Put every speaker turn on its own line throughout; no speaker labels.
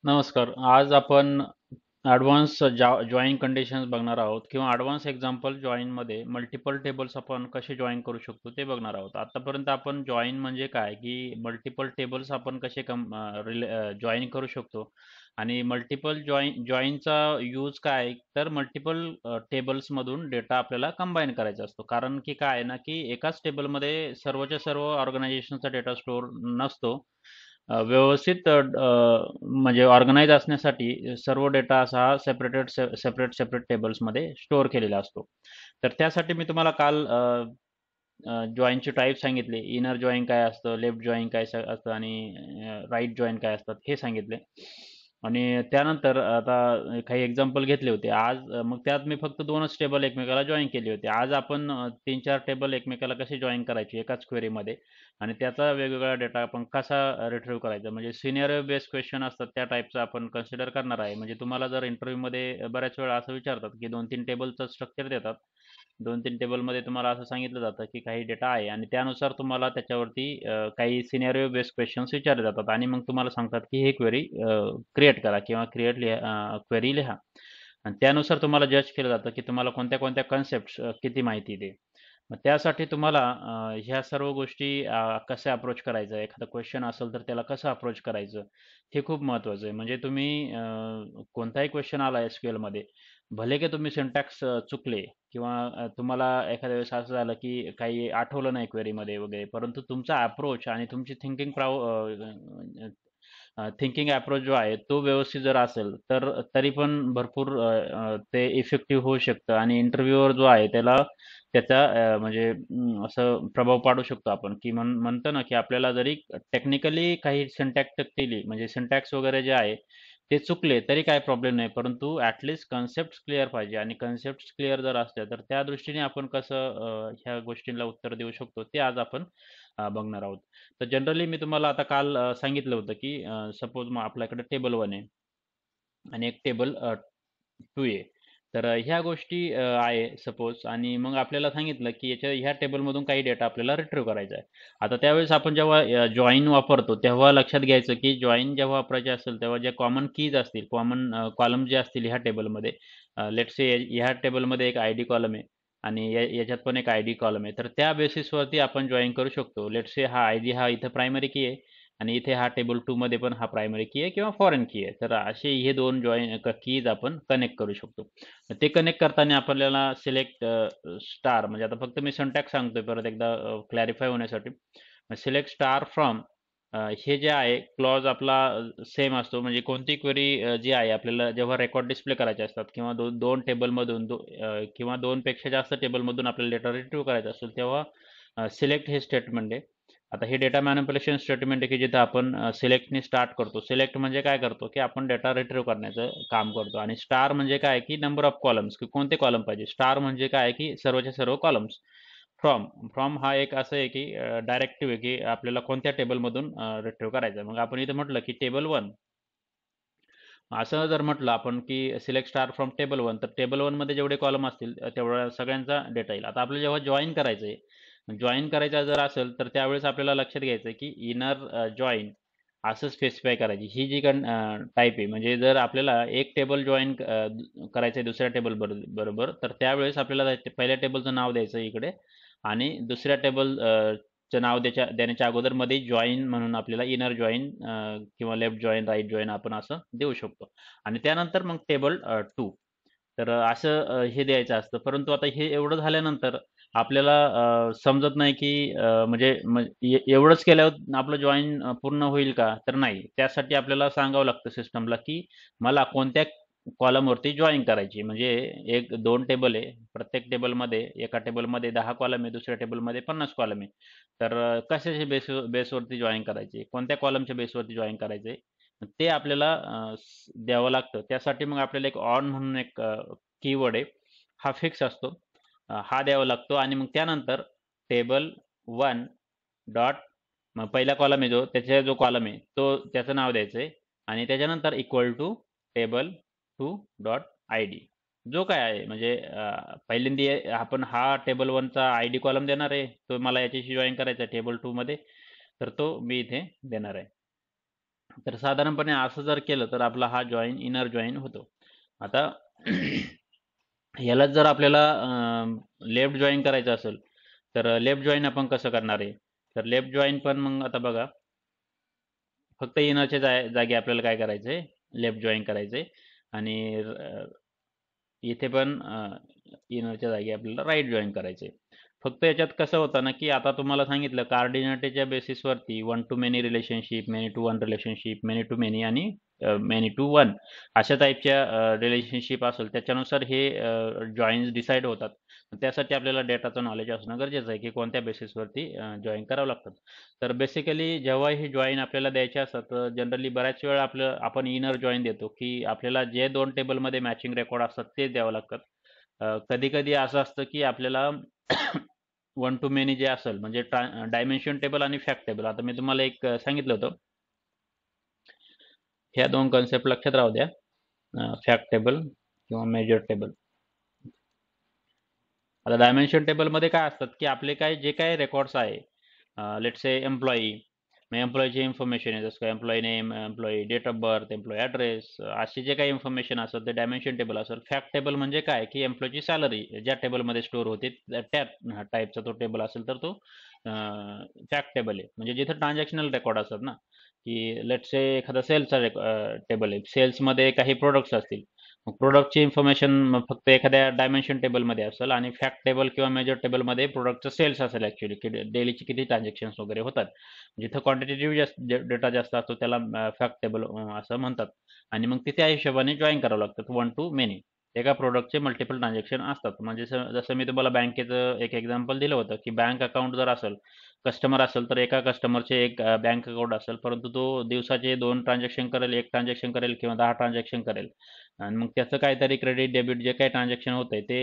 नमस्कार. आज आपण ॲडव्हान्स जॉइन कंडिशन्स बघणार आहोत किंवा ॲडव्हान्स एक्झाम्पल जॉइनमध्ये मल्टिपल टेबल्स आपण कसे जॉइन करू शकतो ते बघणार आहोत. आतापर्यंत आपण जॉइन म्हणजे काय, की मल्टिपल टेबल्स आपण कसे जॉइन करू शकतो आणि मल्टिपल जॉइनचा यूज काय आहे, तर मल्टिपल टेबल्समधून डेटा आपल्याला कंबाईन करायचा असतो. कारण की काय आहे ना, की एकाच टेबलमध्ये सर्वच्या सर्व ऑर्गनायझेशनचा डेटा स्टोअर नसतो. व्यवस्थित म्हणजे ऑर्गनाइज असण्यासाठी सर्व डेटा असा सेपरेट टेबल्समध्ये स्टोअर केलेला असतो. तर त्यासाठी मी तुम्हाला काल जॉईनचे टाईप सांगितले. इनर जॉइन काय असतं, लेफ्ट जॉइन काय असतं आणि राईट जॉइन काय असतात हे सांगितले. आणि त्यानंतर आता काही एक्झाम्पल घेतले होते. आज मग त्यात मी फक्त 2च टेबल एकमेकाला जॉइन केले होते. आज आपण 3-4 टेबल एकमेकाला कसे जॉइन करायचे एकाच क्वेरीमध्ये आणि त्याचा वेगवेगळा डेटा आपण कसा रिट्रीव्ह करायचा म्हणजे सिनियर बेस्ड क्वेश्चन असतात त्या टाईपचा आपण कन्सिडर करणार आहे. म्हणजे तुम्हाला जर इंटरव्ह्यूमध्ये बऱ्याच वेळा असं विचारतात, की 2-3 टेबलचं स्ट्रक्चर देतात. 2-3 टेबलमध्ये तुम्हाला असं सांगितलं जातं, की काही डेटा आहे आणि त्यानुसार तुम्हाला त्याच्यावरती काही सिनेरिओ बेस्ड क्वेश्चन्स विचारले जातात आणि मग तुम्हाला सांगतात, की ही क्वेरी क्रिएट करा किंवा क्वेरी लिहा आणि त्यानुसार तुम्हाला जज केलं जातं, की तुम्हाला कोणत्या-कोणत्या कन्सेप्ट्स किती माहिती आहे ते. मग त्यासाठी तुम्हाला ह्या सर्व गोष्टी कसे अप्रोच करायचं, एखादा क्वेश्चन असेल तर त्याला कसं अप्रोच करायचं, हे खूप महत्त्वाचं आहे. म्हणजे तुम्ही कोणताही क्वेश्चन आला एस-क्यू-एलमध्ये, भले की तुम्ही सिंटॅक्स चुकले किंवा तुम्हाला एखाद्या वेळेस असं झालं, की काही आठवलं नाही क्वेरीमध्ये वगैरे, परंतु तुमचा अप्रोच आणि तुमची थिंकिंग अप्रोच जो आहे तो व्यवस्थित जर असेल तर तरी पण भरपूर ते इफेक्टिव्ह होऊ शकतं आणि इंटरव्ह्यूवर जो आहे त्याला त्याचा म्हणजे असं प्रभाव पाडू शकतो आपण की म्हणतो ना की आपल्याला जरी टेक्निकली काही सिंटॅक्स केली म्हणजे सिंटॅक्स वगैरे जे आहे ते चुकले तरी काही प्रॉब्लेम नाही परंतु ॲटलिस्ट कन्सेप्ट क्लिअर पाहिजे आणि कन्सेप्ट क्लिअर जर असल्या तर त्या दृष्टीने आपण कसं ह्या गोष्टींना उत्तर देऊ शकतो ते आज आपण बघणार आहोत. तर जनरली मी तुम्हाला आता काल सांगितलं होतं, की सपोज मग आपल्याकडे टेबल 1 आहे आणि एक टेबल 2 आहे. तर ह्या गोष्टी आहे सपोज आणि मग आपल्याला सांगितलं, की ह्या टेबलमधून काही डेटा आपल्याला रिट्रीव्ह करायचा आहे. आता त्यावेळेस आपण जेव्हा जॉइन वापरतो, तेव्हा लक्षात घ्यायचं, की जॉइन जेव्हा वापरायचे असेल, तेव्हा ज्या कॉमन कीज असतील, कॉमन कॉलम जे असतील ह्या टेबलमध्ये, लेट्स से ह्या टेबलमध्ये एक आयडी कॉलम आहे आणि याच्यात पण एक आयडी कॉलम आहे. तर त्या बेसिसवरती आपण जॉइन करू शकतो. लेट्स से हा आयडी हा इथं प्रायमरी की आहे आणि इथे हा टेबल 2 मध्ये पण हा प्रायमरी की आहे किंवा फॉरेन की आहे. तर असे हे 2 कीज आपण कनेक्ट करू शकतो. ते कनेक्ट करताना आपल्याला सिलेक्ट स्टार म्हणजे आता फक्त मी सिंटॅक्स सांगतोय परत एकदा क्लॅरिफाय होण्यासाठी. सिलेक्ट स्टार फ्रॉम हे जे आहे क्लॉज आपला सेम असतो म्हणजे कोणती क्वेरी जी आहे आपल्याला जेव्हा रेकॉर्ड डिस्प्ले करायचे असतात किंवा दोन टेबलमधून किंवा दोनपेक्षा जास्त टेबलमधून आपल्याला डेटा रिट्रीव्ह करायचा असेल तेव्हा सिलेक्ट हे स्टेटमेंट आहे. आता हे डेटा मॅनिप्युलेशन स्टेटमेंट आहे की जिथे आपण सिलेक्टने स्टार्ट करतो. सिलेक्ट म्हणजे काय करतो की आपण डेटा रिट्रीव्ह करण्याचं काम करतो आणि स्टार म्हणजे काय की नंबर ऑफ कॉलम्स की कोणते कॉलम पाहिजे. स्टार म्हणजे काय की सर्वच्या सर्व कॉलम्स. फ्रॉम फ्रॉम हा एक असं आहे की डायरेक्टिव्ह आहे की आपल्याला कोणत्या टेबलमधून रिट्रीव्ह करायचं आहे. मग आपण इथे म्हटलं की टेबल 1 असं जर म्हटलं आपण की सिलेक्ट स्टार फ्रॉम टेबल 1 तर टेबल 1 मध्ये जेवढे कॉलम असतील तेवढ्या सगळ्यांचा डेटा येईल. आता आपल्याला जेव्हा जॉइन करायचं आहे, जॉइन करायचा जर असेल तर त्यावेळेस आपल्याला लक्षात घ्यायचं आहे की इनर जॉइन असं स्पेसिफाय करायची. ही जी टाइप आहे म्हणजे जर आपल्याला एक टेबल जॉइन करायचं आहे दुसऱ्या टेबल बरोबर तर त्यावेळेस आपल्याला पहिल्या टेबलचं नाव द्यायचं इकडे आणि दुसऱ्या टेबल चं नाव देण्याच्या अगोदर मध्ये जॉइन म्हणून आपल्याला इनर जॉइन किंवा लेफ्ट जॉइन, राइट जॉइन आपण असं देऊ शकतो. आणि त्यानंतर मग टेबल 2 तर असं हे द्यायचं असतं. परंतु आता हे एवढं झाल्यानंतर आपल्याला समजत नाही की एवढंच केल्यावर आपलं जॉइन पूर्ण होईल का? तर नाही. त्यासाठी आपल्याला सांगावं लागतं सिस्टमला की मला कोणत्या कॉलमवरती जॉइन करायची. म्हणजे 1-2 टेबल आहे. प्रत्येक टेबलमध्ये एका टेबलमध्ये 10 कॉलम आहे, दुसऱ्या टेबलमध्ये 50 कॉलम आहे. तर कशाच्या बेसवरती जॉइन करायची? कोणत्या कॉलमच्या बेसवरती जॉइन करायचंय? ते आपल्याला द्यावं लागतं. त्यासाठी मग आपल्याला एक ऑन म्हणून एक कीवर्ड आहे. हा फिक्स असतो. हा द्यावा लागतो आणि मग त्यानंतर टेबल 1 डॉट मग पहिला कॉलम आहे जो त्याचा जो कॉलम आहे तो त्याचं नाव द्यायचंय आणि त्याच्यानंतर equal to table 2 dot ID जो काय आहे म्हणजे पहिल्यांदा आपण हा टेबल 1 चा आयडी कॉलम देणार आहे. तो मला याच्याशी जॉइन करायचा आहे टेबल 2 मध्ये. तर तो मी इथे देणार आहे. तर साधारणपणे असं जर केलं तर आपला हा जॉईन इनर जॉईन होतो. आता यालाच जर आपल्याला लेफ्ट जॉईन करायचं असेल तर लेफ्ट जॉईन आपण कसं करणार आहे? तर लेफ्ट जॉईन पण मग आता बघा, फक्त इनरच्या जागी आपल्याला काय करायचंय, लेफ्ट जॉईन करायचंय आणि इथे पण इनरच्या जागी आपल्याला राईट जॉईन करायचंय. फक्त याच्यात कसं होतं ना, की आता तुम्हाला सांगितलं कार्डिनेटीच्या बेसिसवरती one to many relationship, many to one relationship, many to many आणि मेनी टू वन अशा टाईपच्या रिलेशनशिप असेल त्याच्यानुसार हे जॉईन्स डिसाईड होतात. त्यासाठी आपल्याला डेटाचं नॉलेज असणं गरजेचं आहे, की कोणत्या बेसिसवरती जॉईन करावं लागतं. तर बेसिकली जेव्हा हे जॉईन आपल्याला द्यायचे असतात तर जनरली बऱ्याच वेळा आपण इनर जॉईन देतो, की आपल्याला जे 2 टेबलमध्ये मॅचिंग रेकॉर्ड असतात तेच द्यावं लागतात. कधी-कधी असं असतं, की आपल्याला वन टू मेनी जे असेल म्हणजे डायमेन्शन टेबल आणि फॅक्ट टेबल. आता मी तुम्हाला एक सांगितलं होतं. ह्या 2 कन्सेप्ट लक्षात राहू द्या. फॅक्ट टेबल किंवा मेजर टेबल. आता डायमेन्शन टेबलमध्ये काय असतात, की आपले जे काही रेकॉर्ड्स आहे, लेट्स से एम्प्लॉई, मग एम्प्लॉईची इन्फॉर्मेशन आहे, जसं काय employee name, employee date of birth, employee address, असे जे काही इन्फॉर्मेशन असेल ते डायमेन्शन टेबल असेल. फॅक्ट टेबल म्हणजे काय, की एम्प्लॉईची सॅलरी ज्या टेबलमध्ये स्टोअर होते त्या टाईपचा तो टेबल असेल तर तो फॅक्ट टेबल आहे. म्हणजे जिथं ट्रान्झॅक्शनल रेकॉर्ड असतात ना, की लेट्स से एखादा सेल्सचा टेबल आहे. सेल्समध्ये काही प्रोडक्ट्स असतील. मग प्रोडक्टची इन्फॉर्मेशन फक्त एखाद्या डायमेन्शन टेबलमध्ये असेल आणि फॅक्ट टेबल किंवा मेजर टेबलमध्ये प्रोडक्टचं सेल्स असेल ॲक्च्युली, की डेलीचे किती ट्रान्झॅक्शन्स वगैरे होतात. जिथं क्वांटिटेटिव्ह जास्त डेटा जास्त असतो त्याला फॅक्ट टेबल असं म्हणतात. आणि मग ते त्या हिशोबाने जॉईन करावं लागतं वन टू मेनी. एका प्रोडक्टचे मल्टिपल ट्रान्झॅक्शन असतात. म्हणजे जसं मी तुम्हाला बँकेचं एक एक्झाम्पल दिलं होतं, की बँक अकाउंट जर असेल, कस्टमर असेल तर एका कस्टमरचे एक बँक अकाउंट असेल, परंतु तो दिवसाचे 2 ट्रान्झॅक्शन करेल, 1 ट्रान्झॅक्शन करेल किंवा 10 ट्रान्झॅक्शन करेल. आणि मग त्याचं काहीतरी क्रेडिट डेबिट जे काही ट्रान्झॅक्शन होतंय ते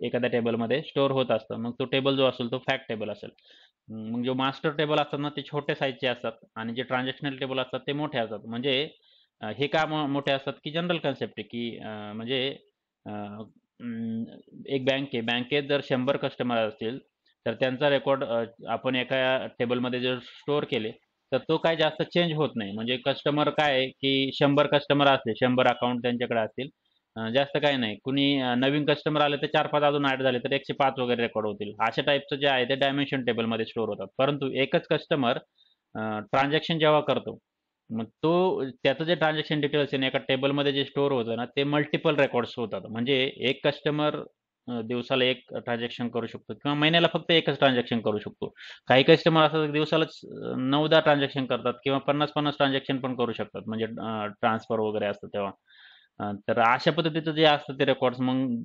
एखाद्या टेबलमध्ये स्टोअर होत असतं. मग तो टेबल जो असेल तो फॅक्ट टेबल असेल. मग जो मास्टर टेबल असतात ना ते छोटे साईजचे असतात आणि जे ट्रान्झॅक्शनल टेबल असतात ते मोठे असतात. म्हणजे हे का मोठे असतात, की जनरल कन्सेप्ट आहे, की म्हणजे अ, एक बँक आहे. बँकेत जर 100 कस्टमर असतील, तर त्यांचा रेकॉर्ड आपण एका टेबलमध्ये जर स्टोअर केले, तर तो काही जास्त चेंज होत नाही. म्हणजे कस्टमर काय आहे, की 100 कस्टमर असले, 100 अकाउंट त्यांच्याकडे असतील. जास्त काही नाही. कुणी नवीन कस्टमर आले तर 4-5 अजून ॲड झाले तर 105 वगैरे रेकॉर्ड होतील. अशा टाईपचं जे आहे ते डायमेन्शन टेबलमध्ये स्टोअर होतात. परंतु एकच कस्टमर ट्रान्झॅक्शन जेव्हा करतो, मग तो त्याचं जे ट्रान्झॅक्शन डिटेल्स आहे ना, एका टेबलमध्ये जे स्टोअर होतं ना, ते मल्टिपल रेकॉर्ड्स होतात. म्हणजे एक कस्टमर दिवसाला एक ट्रान्झॅक्शन करू शकतो किंवा महिन्याला फक्त एकच ट्रान्झॅक्शन करू शकतो. काही कस्टमर असतात दिवसालाच 9-10 ट्रान्झॅक्शन करतात किंवा 50-50 ट्रान्झॅक्शन पण करू शकतात. म्हणजे ट्रान्सफर वगैरे असतं तेव्हा. तर अशा पद्धतीचं जे असतं ते रेकॉर्ड्स मग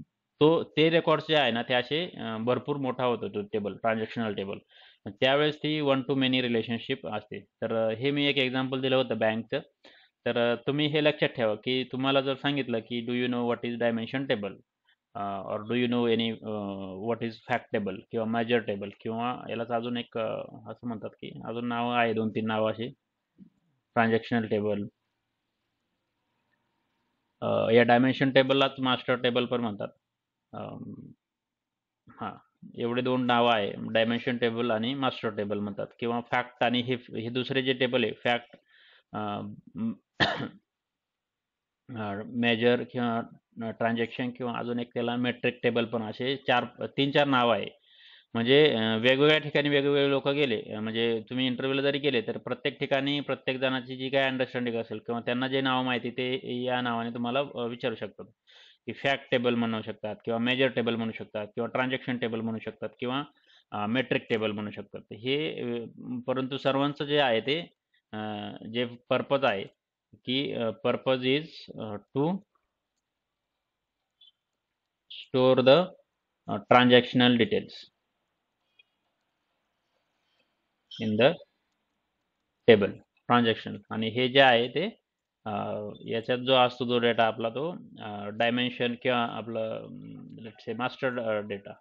ते रेकॉर्ड्स जे आहे ना, ते असे भरपूर मोठा होतो तो टेबल, ट्रान्झॅक्शनल टेबल. त्यावेळेस ती वन टू मेनी रिलेशनशिप असते. तर हे मी एक एक्झाम्पल दिलं होतं बँकचं. तर तुम्ही हे लक्षात ठेवा, की तुम्हाला जर सांगितलं, की do you know what is dimension table? Or do you know any what is fact table किंवा मेजर टेबल किंवा यालाच अजून एक असं म्हणतात, की अजून नावं आहे 2-3 नावं अशी ट्रान्झॅक्शनल टेबल. या डायमेन्शन टेबललाच मास्टर टेबल पण म्हणतात. हां, एवढे 2 नावं आहे. डायमेन्शन टेबल आणि मास्टर टेबल म्हणतात किंवा फॅक्ट आणि हे दुसरे जे टेबल आहे फॅक्ट, मेजर किंवा ट्रान्झॅक्शन किंवा अजून एक त्याला मेट्रिक टेबल पण असे 3-4 नावं आहे. म्हणजे वेगवेगळ्या ठिकाणी वेगवेगळे लोकं गेले म्हणजे तुम्ही इंटरव्ह्यूला जरी गेले तर प्रत्येक ठिकाणी प्रत्येक जणाची जी काही अंडरस्टँडिंग असेल किंवा त्यांना जे नाव माहिती ते या नावाने तुम्हाला विचारू शकतात. की फॅक्ट टेबल म्हणू शकतात किंवा मेजर टेबल म्हणू शकतात किंवा ट्रान्झॅक्शन टेबल म्हणू शकतात किंवा मेट्रिक टेबल म्हणू शकतात. हे परंतु सर्वांचं जे आहे ते जे पर्पज आहे की purpose is to store the transactional details in the table transaction. आणि हे जे आहे ते याच्यात जो असतो जो डेटा आपला तो डायमेन्शन किंवा आपलं लेट्स से मास्टर डेटा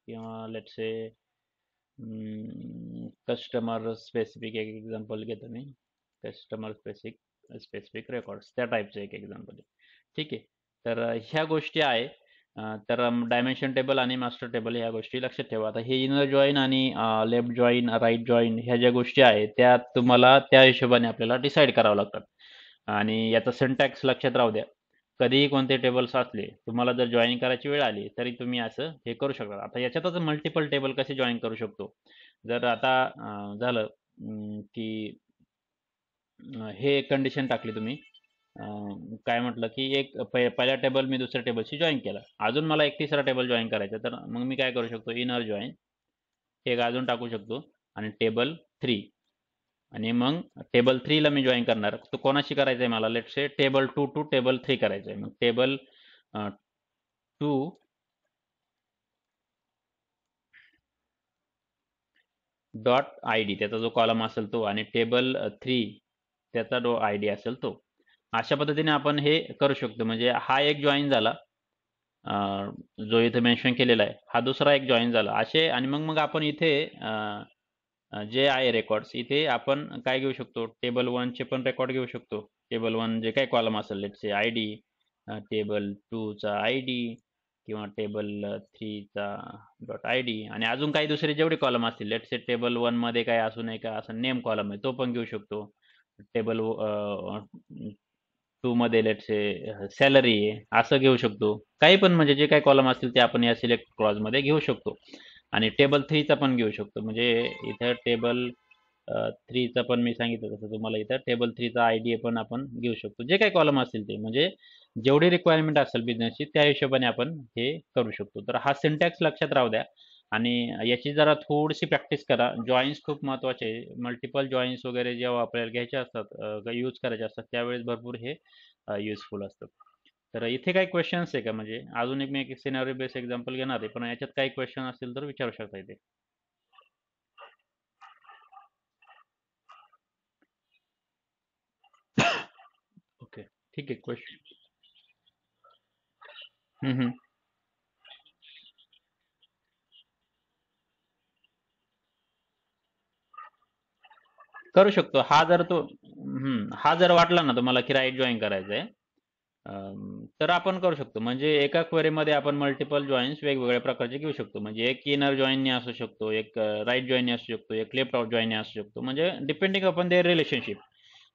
किंवा लेट्स से कस्टमर स्पेसिफिक एक एक्झाम्पल घेतो मी. कस्टमर स्पेसिफिक रेकॉर्ड्स त्या टाईपचं एक एक्झाम्पल आहे. ठीक आहे. तर ह्या गोष्टी आहे. तर डायमेन्शन टेबल आणि मास्टर टेबल ह्या गोष्टी लक्षात ठेवा. आता हे इनर जॉईन आणि लेफ्ट जॉईन, राईट जॉईन ह्या ज्या गोष्टी आहेत त्या तुम्हाला त्या हिशोबाने आपल्याला डिसाईड कराव्या लागतात. आणि याचा सिंटॅक्स लक्षात राहू द्या. कधीही कोणते टेबल्स असले, तुम्हाला जर जॉईन करायची वेळ आली तरी तुम्ही असं हे करू शकता. आता याच्यातच मल्टिपल टेबल कसे जॉईन करू शकतो. जर आता झालं की हे कंडिशन टाकली तुम्ही, काय म्हटलं की पहिला टेबल मी दुसऱ्या टेबलशी जॉईन केला, अजून मला एक तिसरा टेबल जॉईन करायचा, तर मग मी काय करू शकतो, इनर जॉईन हे एक अजून टाकू शकतो आणि टेबल 3. आणि मग टेबल 3 ला मी जॉईन करणार, तो कोणाशी करायचा आहे मला, let say table 2 to table 3 करायचं आहे. मग टेबल 2 डॉट आय डी त्याचा जो कॉलम असेल तो, आणि टेबल 3 त्याचा जो आय डी असेल तो. अशा पद्धतीने आपण हे करू शकतो. म्हणजे हा एक जॉईन झाला, जो इथे मेन्शन केलेला आहे, हा दुसरा एक जॉईन झाला असे. आणि मग मग आपण इथे जे आहे रेकॉर्ड्स, इथे आपण काय घेऊ शकतो, टेबल 1 चे पण रेकॉर्ड घेऊ शकतो. टेबल 1 जे काही कॉलम असेल, let say I D, table 2 चा आय डी, किंवा टेबल 3 चा डॉट आय डी, आणि अजून काही दुसरे जेवढे कॉलम असतील, लेट से टेबल 1 मध्ये काय असू नये का असं नेम कॉलम आहे, तो पण घेऊ शकतो. टेबल 2 मध्ये लेट से सॅलरी आहे असं घेऊ शकतो. काही पण म्हणजे जे काही कॉलम असतील ते आपण या सिलेक्ट क्लॉज मध्ये घेऊ शकतो. आणि टेबल 3 चा पण घेऊ शकतो. म्हणजे इथं टेबल 3 चा पण मी सांगितलं तसं तुम्हाला, इथं टेबल 3 चा आयडी पण आपण घेऊ शकतो. जे काही कॉलम असतील ते, म्हणजे जेवढी रिक्वायरमेंट असेल बिझनेसची त्या हिशोबाने आपण हे करू शकतो. तर हा सिंटॅक्स लक्षात राहू द्या, आणि याची जरा थोडीशी प्रॅक्टिस करा. जॉईन्स खूप महत्त्वाचे आहे. मल्टिपल जॉईन्स वगैरे जेव्हा आपल्याला घ्यायचे असतात, यूज करायचे असतात, त्यावेळेस भरपूर हे युजफुल असतात. तर इथे काही क्वेश्चन्स आहे का, म्हणजे अजून एक मी एक सिनारिओ बेस एक्झाम्पल घेणार आहे, पण याच्यात काही क्वेश्चन असतील तर विचारू शकता इथे. ओके, ठीक आहे. क्वेश्चन करू शकतो. हा जर वाटला ना तुम्हाला की राईट जॉईन करायचं आहे, तर आपण करू शकतो. म्हणजे एका क्वेरीमध्ये आपण मल्टिपल जॉईन्स वेगवेगळ्या प्रकारचे घेऊ शकतो. म्हणजे एक इनर जॉईनने असू शकतो, एक राईट जॉईनने असू शकतो, एक लेफ्ट आउट जॉईनने असू शकतो. म्हणजे डिपेंडिंग अपॉन देअर रिलेशनशिप.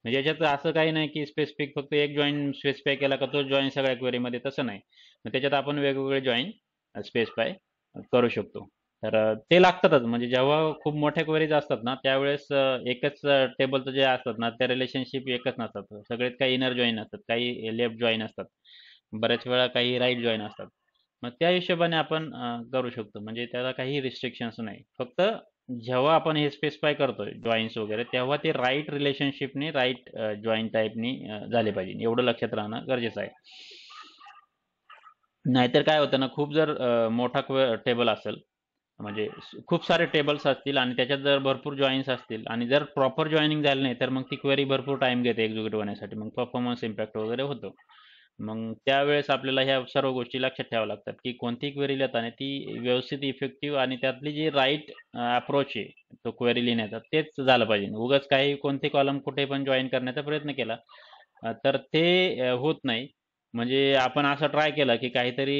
म्हणजे याच्यात असं काही नाही की स्पेसिफिक फक्त एक जॉईन स्पेसिफाय केला का तो जॉईन सगळ्या क्वेरीमध्ये, तसं नाही. मग त्याच्यात आपण वेगवेगळे जॉईन स्पेसिफाय करू शकतो. तर ते लागतातच. म्हणजे जेव्हा खूप मोठ्या क्वेरीज असतात ना, त्यावेळेस एकच टेबलचं जे असतात ना, त्या रिलेशनशिप एकच नसतात. सगळेच काही इनर जॉईन असतात, काही लेफ्ट जॉईन असतात, बऱ्याच वेळा काही राईट जॉईन असतात. मग त्या हिशोबाने आपण करू शकतो. म्हणजे त्याला काही रिस्ट्रिक्शन्स नाही. फक्त जेव्हा आपण हे स्पेसिफाय करतोय जॉईन्स वगैरे, तेव्हा ते राईट रिलेशनशिपने, राईट जॉईन टाईपनी झाले पाहिजे. एवढं लक्षात राहणं गरजेचं आहे. नाहीतर काय होतं ना, खूप जर मोठा टेबल असेल, म्हणजे खूप सारे टेबल्स असतील आणि त्याच्यात जर भरपूर जॉईन्स असतील आणि जर प्रॉपर जॉईनिंग झालं नाही, तर मग ती क्वेरी भरपूर टाइम घेते एक्झिक्यूट होण्यासाठी. मग परफॉर्मन्स इम्पॅक्ट वगैरे होतो. मग त्यावेळेस आपल्याला ह्या सर्व गोष्टी लक्षात ठेवाव्या लागतात, की कोणती क्वेरी लिहिताना ती व्यवस्थित इफेक्टिव्ह आणि त्यातली जी राईट अप्रोच आहे तो क्वेरी लिहिण्याचा, तेच झालं पाहिजे. उगाच काही कोणते कॉलम कुठे पण जॉईन करण्याचा प्रयत्न केला, तर ते होत नाही. म्हणजे आपण असं ट्राय केलं की काहीतरी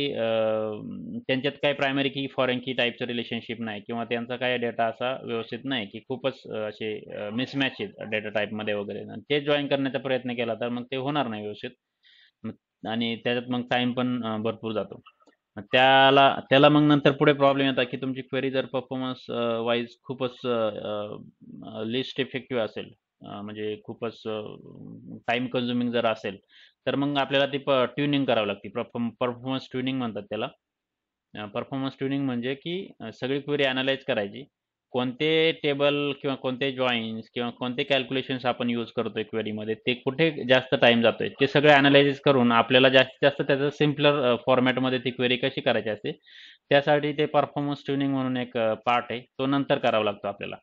त्यांच्यात काही प्रायमरी की फॉरेन की टाईपचं रिलेशनशिप नाही, किंवा त्यांचा काही डेटा असा व्यवस्थित नाही, की खूपच असे मिसमॅच आहेत डेटा टाईपमध्ये वगैरे, आणि ते जॉईन करण्याचा प्रयत्न केला तर मग ते होणार नाही व्यवस्थित. आणि त्याच्यात मग टाइम पण भरपूर जातो. त्याला त्याला मग नंतर पुढे प्रॉब्लेम येतात, की तुमची क्वेरी जर परफॉर्मन्स वाईज खूपच लिस्ट इफेक्टिव्ह असेल, म्हणजे खूपच टाइम कन्झ्युमिंग जर असेल, तर मग आपल्याला ती ट्युनिंग करावी लागते. परफॉर्मन्स ट्युनिंग म्हणतात त्याला. परफॉर्मन्स ट्युनिंग म्हणजे की सगळी क्वेरी अनालाइज करायची. कोणते टेबल किंवा कोणते जॉईन्स किंवा कोणते कॅल्क्युलेशन्स आपण यूज करतोय क्वेरीमध्ये, ते कुठे जास्त टाइम जातोय, ते सगळे अनालायसिस करून आपल्याला जास्तीत जास्त त्याचं सिम्पलर फॉर्मॅटमध्ये ती क्वेरी कशी करायची असते, त्यासाठी ते परफॉर्मन्स ट्युनिंग म्हणून एक पार्ट आहे, तो नंतर करावा लागतो आपल्याला.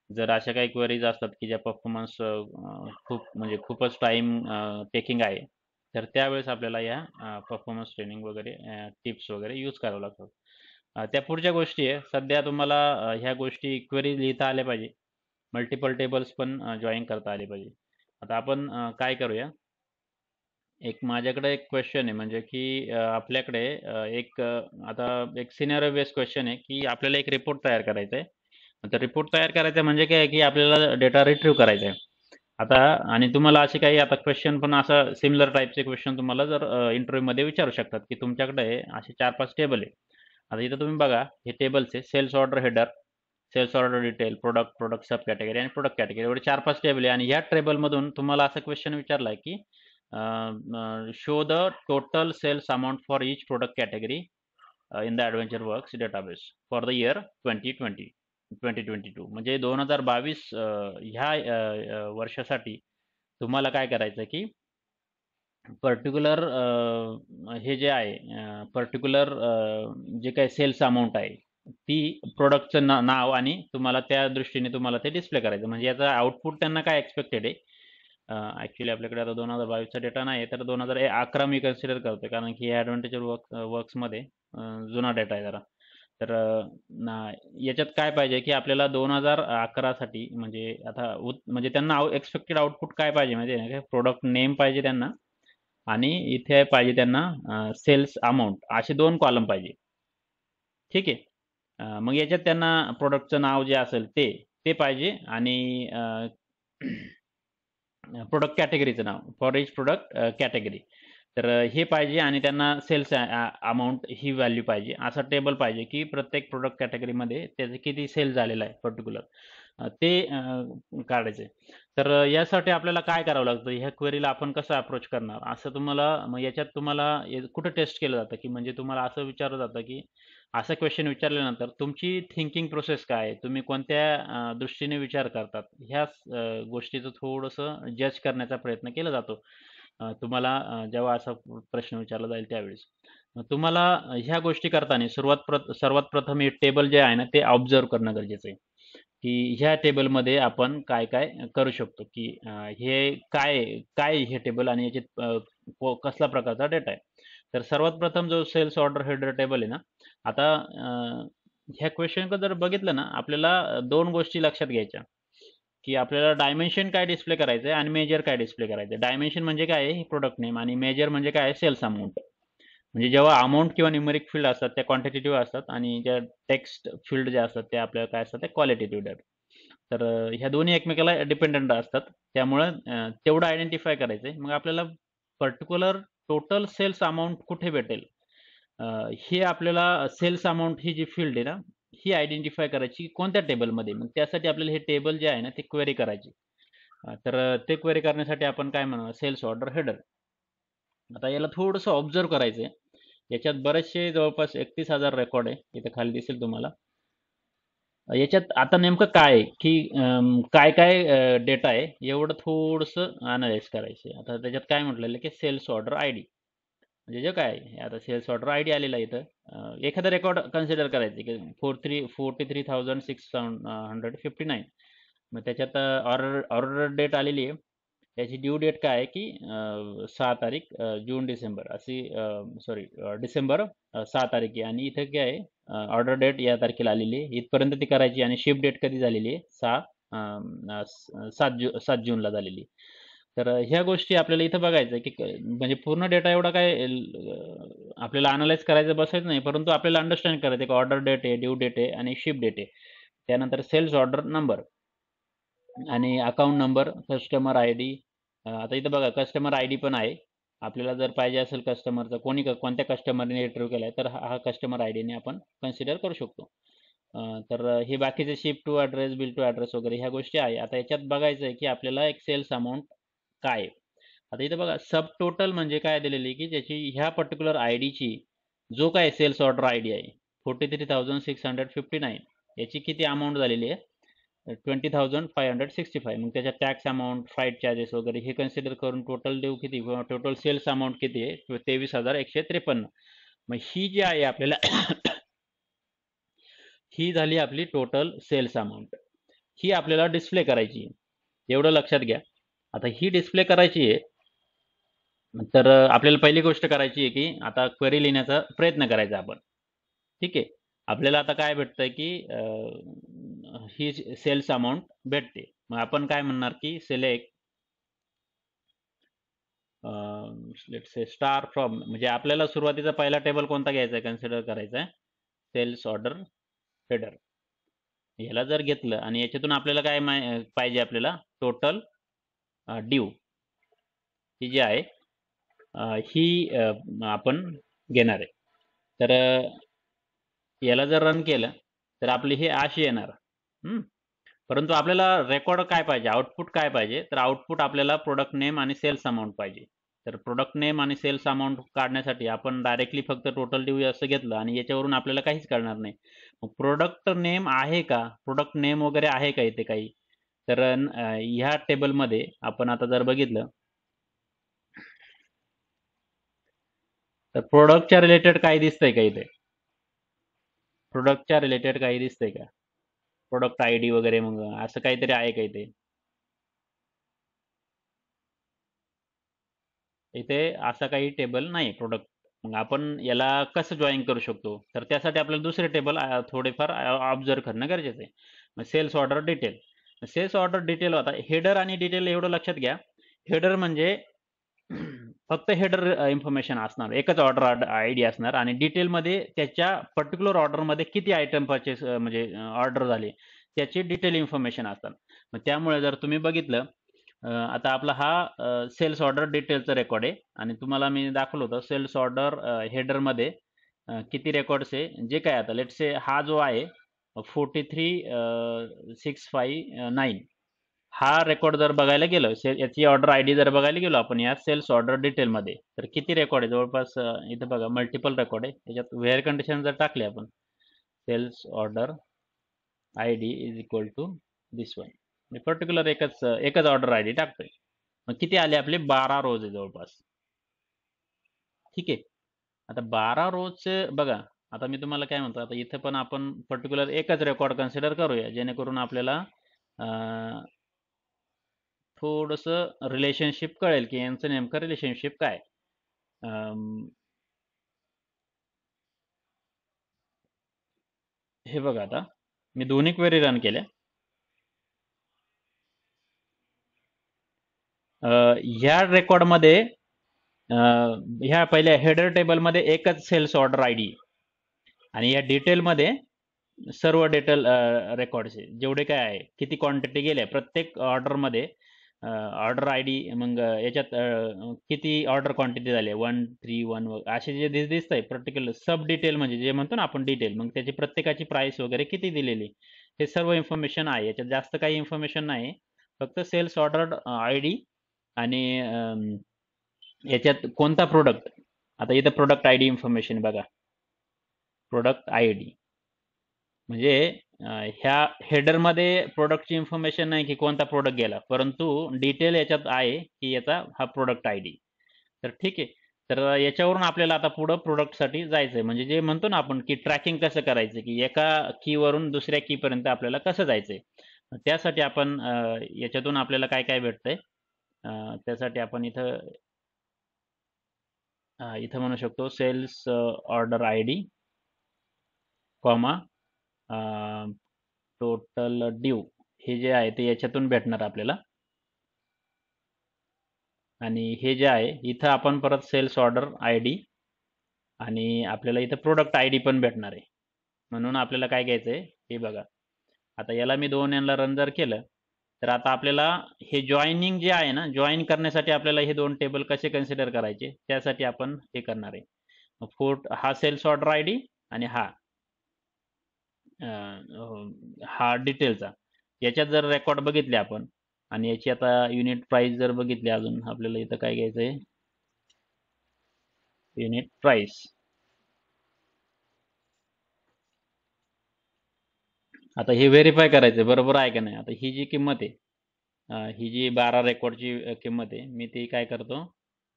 जर अशा काही क्वेरीज असतात की ज्या परफॉर्मन्स खूप म्हणजे खूपच टाइम टेकिंग आहे, तर त्यावेळेस आपल्याला या परफॉर्मन्स ट्रेनिंग वगैरे टिप्स वगैरे यूज करावं लागतात. त्या पुढच्या गोष्टी आहे. सध्या तुम्हाला ह्या गोष्टी क्वेरी लिहिता आल्या पाहिजे. मल्टिपल टेबल्स पण जॉईन करता आले पाहिजे. आता आपण काय करूया, एक माझ्याकडे एक क्वेश्चन आहे, म्हणजे की आपल्याकडे आता एक सिनारिओ बेस्ड क्वेश्चन आहे, की आपल्याला एक रिपोर्ट तयार करायचा आहे. आता रिपोर्ट तयार करायचा म्हणजे काय आहे, की आपल्याला डेटा रिट्रीव्ह करायचा आहे. आता आणि तुम्हाला असे काही आता क्वेश्चन पण असा सिमिलर टाईपचे क्वेश्चन तुम्हाला जर इंटरव्ह्यू मध्ये विचारू शकतात की तुमच्याकडे असे 4-5 टेबल आहे. आता इथं तुम्ही बघा हे टेबल्स आहे sales order header, sales order detail, product, product sub category आणि प्रोडक्ट कॅटेगरी एवढे 4-5 टेबल आहे आणि ह्या टेबलमधून तुम्हाला असा क्वेश्चन विचारलाय की show the total sales amount for each product category in the Adventure Works database for the year 2022 म्हणजे 2022 ह्या वर्षासाठी तुम्हाला काय करायचं की पर्टिक्युलर हे जे आहे पर्टिक्युलर जे काही सेल्स अमाऊंट आहे ती प्रोडक्टचं नाव आणि तुम्हाला त्या दृष्टीने तुम्हाला ते डिस्प्ले करायचं म्हणजे याचा आउटपुट त्यांना काय एक्सपेक्टेड आहे. ॲक्च्युली आपल्याकडे आता 2022चा डेटा नाही आहे तर 2011 मी कन्सिडर करतो कारण की ॲडव्हान्टेज वर्क्समध्ये जुना डेटा आहे जरा. तर याच्यात काय पाहिजे की आपल्याला 2011 साठी म्हणजे आता म्हणजे त्यांना एक्सपेक्टेड आउटपुट काय पाहिजे माहिती आहे ना प्रोडक्ट नेम पाहिजे त्यांना आणि इथे पाहिजे त्यांना सेल्स अमाऊंट असे 2 कॉलम पाहिजे. ठीक आहे. मग याच्यात त्यांना प्रोडक्टचं नाव जे असेल ते पाहिजे आणि प्रोडक्ट कॅटेगरीचं नाव फॉर इच प्रोडक्ट कॅटेगरी. तर हे पाहिजे आणि त्यांना सेल्स अमाऊंट ही व्हॅल्यू पाहिजे असा टेबल पाहिजे की प्रत्येक प्रोडक्ट कॅटेगरीमध्ये त्याचे किती सेल झालेलं आहे पर्टिक्युलर ते काढायचे. तर यासाठी आपल्याला काय करावं लागतं ह्या क्वेरीला आपण कसं अप्रोच करणार असं तुम्हाला मग याच्यात तुम्हाला कुठं टेस्ट केलं जातं की म्हणजे तुम्हाला असं विचारलं जातं की असा क्वेश्चन विचारल्यानंतर तुमची थिंकिंग प्रोसेस काय आहे तुम्ही कोणत्या दृष्टीने विचार करतात ह्या गोष्टीचं थोडंसं जज करण्याचा प्रयत्न केला जातो तुम्हाला जेव्हा असा प्रश्न विचारला जाईल त्यावेळेस. तुम्हाला ह्या गोष्टी करताना सर्वात प्रथम हे टेबल जे आहे ना ते ऑब्झर्व करणं गरजेचं आहे की ह्या टेबलमध्ये आपण काय काय करू शकतो की हे काय काय हे टेबल आणि याच्यात कसला प्रकारचा डेटा आहे. तर सर्वात प्रथम जो सेल्स ऑर्डर हेडर टेबल आहे ना आता ह्या क्वेश्चन जर बघितलं ना आपल्याला दोन गोष्टी लक्षात घ्यायच्या की आपल्याला डायमेन्शन काय डिस्प्ले करायचं आहे आणि मेजर काय डिस्प्ले करायचं आहे. डायमेन्शन म्हणजे काय आहे प्रोडक्ट नेम आणि मेजर म्हणजे काय आहे सेल्स अमाऊंट. म्हणजे जेव्हा अमाऊंट किंवा न्यूमेरिक फील्ड असतात त्या क्वांटिटेटिव्ह असतात आणि ज्या टेक्स्ट फील्ड ज्या असतात त्या आपल्याला काय असतात त्या क्वालिटेटिव्ह. तर ह्या दोन्ही एकमेकाला डिपेंडंट असतात त्यामुळं तेवढं आयडेंटिफाय करायचं आहे. मग आपल्याला पर्टिक्युलर टोटल सेल्स अमाऊंट कुठे भेटेल हे आपल्याला सेल्स अमाऊंट ही जी फील्ड आहे ना ही आयडेंटिफाय करायची कोणत्या टेबलमध्ये मग त्यासाठी आपल्याला हे टेबल जे आहे ना ते क्वेरी करायची. तर ते क्वेरी करण्यासाठी आपण काय म्हणू सेल्स ऑर्डर हेडर. आता याला थोडंसं ऑब्झर्व करायचं आहे. याच्यात बरेचसे जवळपास 31,000 रेकॉर्ड आहे इथे खाली दिसेल तुम्हाला. याच्यात आता नेमकं काय आहे की काय काय डेटा आहे एवढं थोडंसं अनालाइज करायचं आहे. आता त्याच्यात काय म्हटलेलं आहे की सेल्स ऑर्डर आय डी म्हणजे जे काय आहे, आता सेल्स ऑर्डर आय डी आलेला आहे इथं एखादा रेकॉर्ड कन्सिडर करायचं की 43,659 मग त्याच्यात ऑर्डर डेट आलेली आहे. त्याची ड्यू डेट काय आहे की 6 तारीख जून डिसेंबर अशी सॉरी डिसेंबर 6 तारीख आहे आणि इथं काय आहे ऑर्डर डेट या तारखेला आलेली आहे इथपर्यंत ती करायची आणि शिप डेट कधी झालेली आहे 7 जूनला झालेली आहे. तर ह्या गोष्टी आपल्याला इथं बघायचं आहे की म्हणजे पूर्ण डेटा एवढा काय आपल्याला अनालाइज करायचं बसायचं नाही परंतु आपल्याला अंडरस्टँड करायचं आहे की ऑर्डर डेट आहे ड्यू डेट आहे आणि शिप डेट आहे. त्यानंतर सेल्स ऑर्डर नंबर आणि account number customer I D. आता इथं बघा कस्टमर आय डी पण आहे. आपल्याला जर पाहिजे असेल कस्टमरचा कोणत्या कस्टमरने इंटरव्ह्यू केलाय तर हा कस्टमर आय डीने आपण कन्सिडर करू शकतो. तर हे बाकीचे ship to address bill to address वगैरे ह्या गोष्टी आहे. आता याच्यात बघायचं आहे की आपल्याला एक सेल्स अमाऊंट काय आहे. आता इथं बघा सब टोटल म्हणजे काय दिलेली की ज्याची ह्या पर्टिक्युलर आय डीची जो काय सेल्स ऑर्डर आय डी आहे 43,659 याची किती अमाऊंट झालेली आहे 20,565 मग त्याच्यात टॅक्स अमाऊंट फ्लाईट चार्जेस वगैरे हे कन्सिडर करून टोटल देऊ किती टोटल सेल्स अमाऊंट किती आहे 23,153. मग ही जी आहे आपल्याला ही झाली आपली टोटल सेल्स अमाऊंट. ही आपल्याला डिस्प्ले करायची आहे एवढं लक्षात घ्या. आता ही डिस्प्ले करायची आहे तर आपल्याला पहिली गोष्ट करायची आहे की आता क्वेरी लिहिण्याचा प्रयत्न करायचा आपण. ठीक आहे. आपल्याला आता काय भेटतंय की ही सेल्स अमाऊंट भेटते. मग आपण काय म्हणणार की select let's say star from म्हणजे आपल्याला सुरुवातीचा पहिला टेबल कोणता घ्यायचा आहे कन्सिडर करायचा आहे सेल्स ऑर्डर हेडर. ह्याला जर घेतलं आणि याच्यातून आपल्याला काय पाहिजे आपल्याला टोटल ड्यू ही जी आहे ही आपण घेणार आहे. तर याला जर रन केलं तर आपली हे अशी येणार. हम्म. परंतु आपल्याला रेकॉर्ड काय पाहिजे, आउटपुट काय पाहिजे, तर आउटपुट आपल्याला प्रोडक्ट नेम आणि सेल्स अमाऊंट पाहिजे. तर प्रोडक्ट नेम आणि सेल्स अमाऊंट काढण्यासाठी आपण डायरेक्टली फक्त टोटल ड्यू असं घेतलं आणि याच्यावरून आपल्याला काहीच कळणार नाही. मग प्रोडक्ट नेम आहे का, प्रोडक्ट नेम वगैरे आहे का इथे काही, तर ह्या टेबलमध्ये आपण आता जर बघितलं तर प्रोडक्टच्या रिलेटेड काही दिसतंय का इथे, प्रोडक्टच्या रिलेटेड काही दिसतंय का, प्रोडक्ट आय डी वगैरे मग असं काहीतरी आहे का इथे. इथे असा काही टेबल नाही प्रोडक्ट. मग आपण याला कसं जॉईन करू शकतो, तर त्यासाठी आपल्याला दुसरे टेबल थोडेफार ऑब्झर्व करणं गरजेचं आहे. मग sales order detail, sales order detail होता हेडर आणि डिटेल एवढं लक्षात घ्या. हेडर म्हणजे फक्त हेडर इन्फॉर्मेशन असणार, एकच ऑर्डर आय डी असणार, आणि डिटेलमध्ये त्याच्या पर्टिक्युलर ऑर्डरमध्ये किती आयटम परचेस म्हणजे ऑर्डर झाले त्याची डिटेल इन्फॉर्मेशन असतात. मग त्यामुळे जर तुम्ही बघितलं आता आपला हा सेल्स ऑर्डर डिटेलचा रेकॉर्ड आहे आणि तुम्हाला मी दाखवलं होतं सेल्स ऑर्डर हेडरमध्ये किती रेकॉर्ड्स आहे, जे काय आता लेट्स से हा जो आहे 43,659 हा रेकॉर्ड जर बघायला गेलो, याची ऑर्डर आय डी जर बघायला गेलो आपण या सेल्स ऑर्डर डिटेलमध्ये, तर किती रेकॉर्ड आहे जवळपास इथं बघा मल्टिपल रेकॉर्ड आहे. त्याच्यात व्हेअर कंडिशन जर टाकले आपण sales order I D is equal to this one, मी पर्टिक्युलर एकच एकच ऑर्डर आय डी टाकतोय. मग किती आले आपले 12 रोज आहे जवळपास. ठीक आहे. आता 12 रोजचे बघा, आता मी तुम्हाला काय म्हणतो, आता इथं पण आपण पर्टिक्युलर एकच रेकॉर्ड कन्सिडर करूया जेणेकरून आपल्याला थोडंसं रिलेशनशिप कळेल की यांचं नेमकं रिलेशनशिप काय. अम, हे बघा आता मी दोन्ही क्वेरी रन केल्या. ह्या रेकॉर्डमध्ये ह्या पहिल्या हेडर टेबलमध्ये एकच सेल्स ऑर्डर आय डी आणि या डिटेलमध्ये सर्व डिटेल रेकॉर्ड्स आहे जेवढे काय आहे, किती क्वांटिटी गेल्या प्रत्येक ऑर्डरमध्ये, ऑर्डर आय डी, मग याच्यात किती ऑर्डर क्वांटिटी झाली 131 असे जे दिसत आहे पर्टिक्युलर सब डिटेल, म्हणजे जे म्हणतो ना आपण डिटेल, मग त्याची प्रत्येकाची प्राइस वगैरे किती दिलेली, हे सर्व इन्फॉर्मेशन आहे. याच्यात जास्त काही इन्फॉर्मेशन नाही, फक्त सेल्स ऑर्डर आय डी आणि याच्यात कोणता प्रोडक्ट. आता इथं प्रोडक्ट आय डी इन्फॉर्मेशन बघा, प्रोडक्ट आय डी म्हणजे ह्या हेडरमध्ये प्रोडक्टची इन्फॉर्मेशन नाही की कोणता प्रोडक्ट गेला, परंतु डिटेल याच्यात आहे की याचा हा प्रोडक्ट आय डी. तर ठीक आहे. तर याच्यावरून आपल्याला आता पुढं प्रोडक्टसाठी जायचं आहे, म्हणजे जे म्हणतो ना आपण की ट्रॅकिंग कसं करायचं, की एका कीवरून दुसऱ्या कीपर्यंत आपल्याला कसं जायचं आहे. त्यासाठी आपण याच्यातून आपल्याला काय काय भेटतंय, त्यासाठी आपण इथं इथं म्हणू शकतो sales order I D comma total due, हे जे आहे ते याच्यातून भेटणार आपल्याला. आणि हे जे आहे इथं आपण परत सेल्स ऑर्डर आय डी आणि आपल्याला इथं प्रोडक्ट आय डी पण भेटणार आहे. म्हणून आपल्याला काय घ्यायचं आहे हे बघा. आता याला मी दोन यांना रन जर केलं तर आता आपल्याला हे जॉईनिंग जे आहे ना, जॉईन करण्यासाठी आपल्याला हे दोन टेबल कसे कन्सिडर करायचे त्यासाठी आपण हे करणार आहे. हा सेल्स ऑर्डर आय डी आणि हा डिटेलचा, याच्यात जर रेकॉर्ड बघितले आपण आणि याची आता युनिट प्राइस जर बघितली, अजून आपल्याला इथं काय घ्यायचं आहे युनिट प्राइस. आता हे व्हेरीफाय करायचं बरोबर आहे का नाही. आता ही जी किंमत आहे, ही जी 12 रेकॉर्डची किंमत आहे, मी ती काय करतो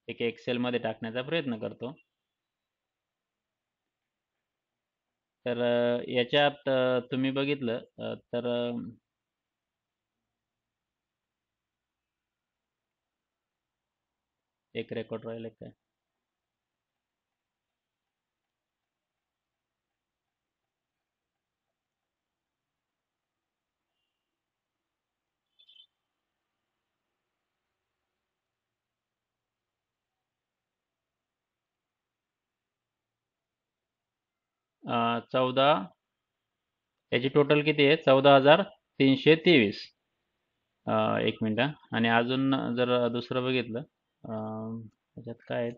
एक एक्सेलमध्ये टाकण्याचा प्रयत्न करतो. तर याच्यात तुम्ही बघितलं तर एक रेकॉर्ड राहिलं काय, 14, याची टोटल किती आहे 14,323. एक मिनिट हा. आणि अजून जर दुसरं बघितलं त्याच्यात काय आहे?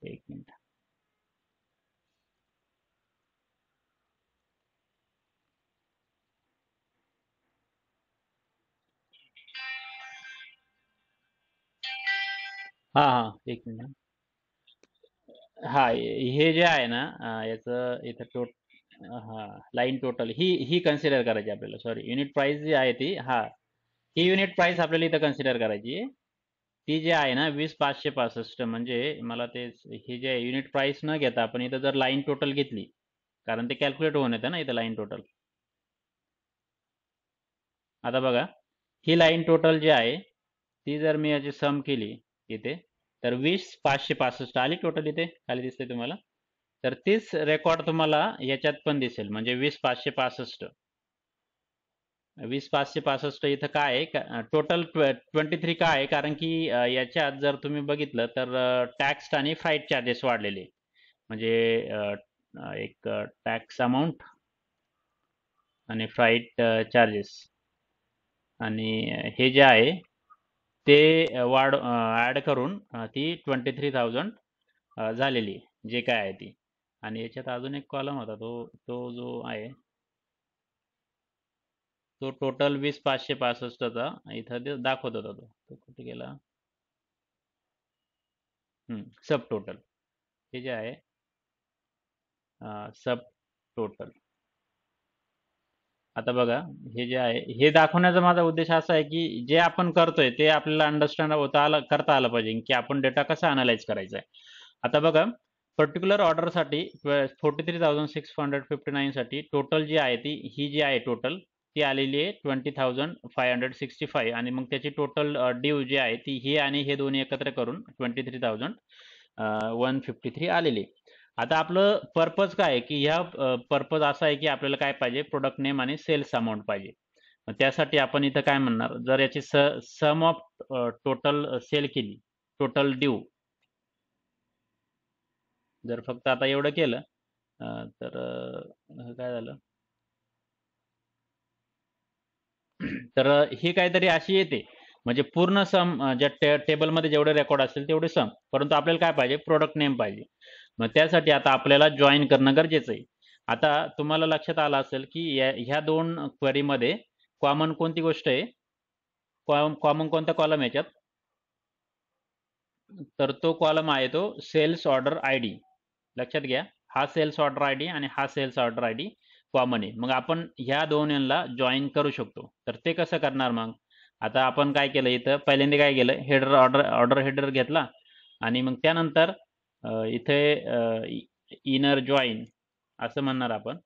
एक मिनिट. हा हा, एक मिनिट. हा, हे जे आहे ना याचं इथं हा, लाईन टोटल ही कन्सिडर करायची आपल्याला. सॉरी, युनिट प्राइस जी आहे ती, हा, ही युनिट प्राइस आपल्याला इथं कन्सिडर करायची आहे. ती जी आहे ना 20,565, म्हणजे मला ते हे जे युनिट प्राइस न घेता आपण इथं जर लाईन टोटल घेतली, कारण ते कॅल्क्युलेट होऊन येतं ना इथं लाईन टोटल. आता बघा, ही लाईन टोटल जी आहे ती जर मी याची सम केली इथे, तर 20,565 आली टोटल. इथे खाली दिसते तुम्हाला. तर तीच रेकॉर्ड तुम्हाला याच्यात पण दिसेल, म्हणजे 20,565. 20,565 इथं काय आहे, टोटल 23 का आहे, कारण की याच्यात जर तुम्ही बघितलं तर टॅक्स आणि फ्राईट चार्जेस वाढलेले. म्हणजे एक टॅक्स अमाऊंट आणि फ्राईट चार्जेस, आणि हे जे आहे ते ऍड करून ती 23,000 झालेली आहे, जे काय आहे ती. आणि याच्यात अजून एक कॉलम होता, तो तो जो आहे तो टोटल 20,565चा इथं ते दाखवत होता. तो कुठे गेला? सब टोटल, हे जे आहे सब टोटल. आता बघा, हे जे आहे हे दाखवण्याचा माझा उद्देश असा आहे की जे आपण करतोय ते आपल्याला अंडरस्टँड करता आलं पाहिजे की आपण डेटा कसा अनालाइज करायचा आहे. आता बघा, पर्टिक्युलर ऑर्डरसाठी 43,659 साठी टोटल जी आहे ती, ही जी आहे टोटल, ती आलेली आहे 20,565. आणि मग त्याची टोटल ड्यू जी आहे ती, ही आणि हे दोन्ही एकत्र करून 23,153 आलेली आहे. आता आपलं पर्पज काय आहे की ह्या पर्पज असा आहे की आपल्याला काय पाहिजे, प्रोडक्ट नेम आणि सेल्स अमाऊंट पाहिजे. मग त्यासाठी आपण इथं काय म्हणणार, जर याची सम ऑफ टोटल सेल केली, टोटल ड्यू, जर फक्त आता एवढं केलं तर काय झालं, तर ही काहीतरी अशी येते, म्हणजे पूर्ण सम ज्या टेबलमध्ये जेवढे रेकॉर्ड असतील तेवढे सम, परंतु आपल्याला काय पाहिजे, प्रोडक्ट नेम पाहिजे. मग त्यासाठी आता आपल्याला जॉईन करणं गरजेचं आहे. आता तुम्हाला लक्षात आलं असेल की ह्या दोन क्वेरीमध्ये कॉमन कोणती गोष्ट आहे, कॉमन कोणता कॉलम याच्यात, तर तो कॉलम आहे तो सेल्स ऑर्डर आय डी. लक्षात घ्या, हा सेल्स ऑर्डर आय डी आणि हा sales order I D common आहे. मग आपण ह्या दोन यांना जॉईन करू शकतो. तर ते कसं करणार मग, आता आपण काय केलं, इथं पहिल्यांदा काय केलं, हेडर ऑर्डर हेडर घेतला, आणि मग त्यानंतर इथे इनर जॉईन असं म्हणणार आपण,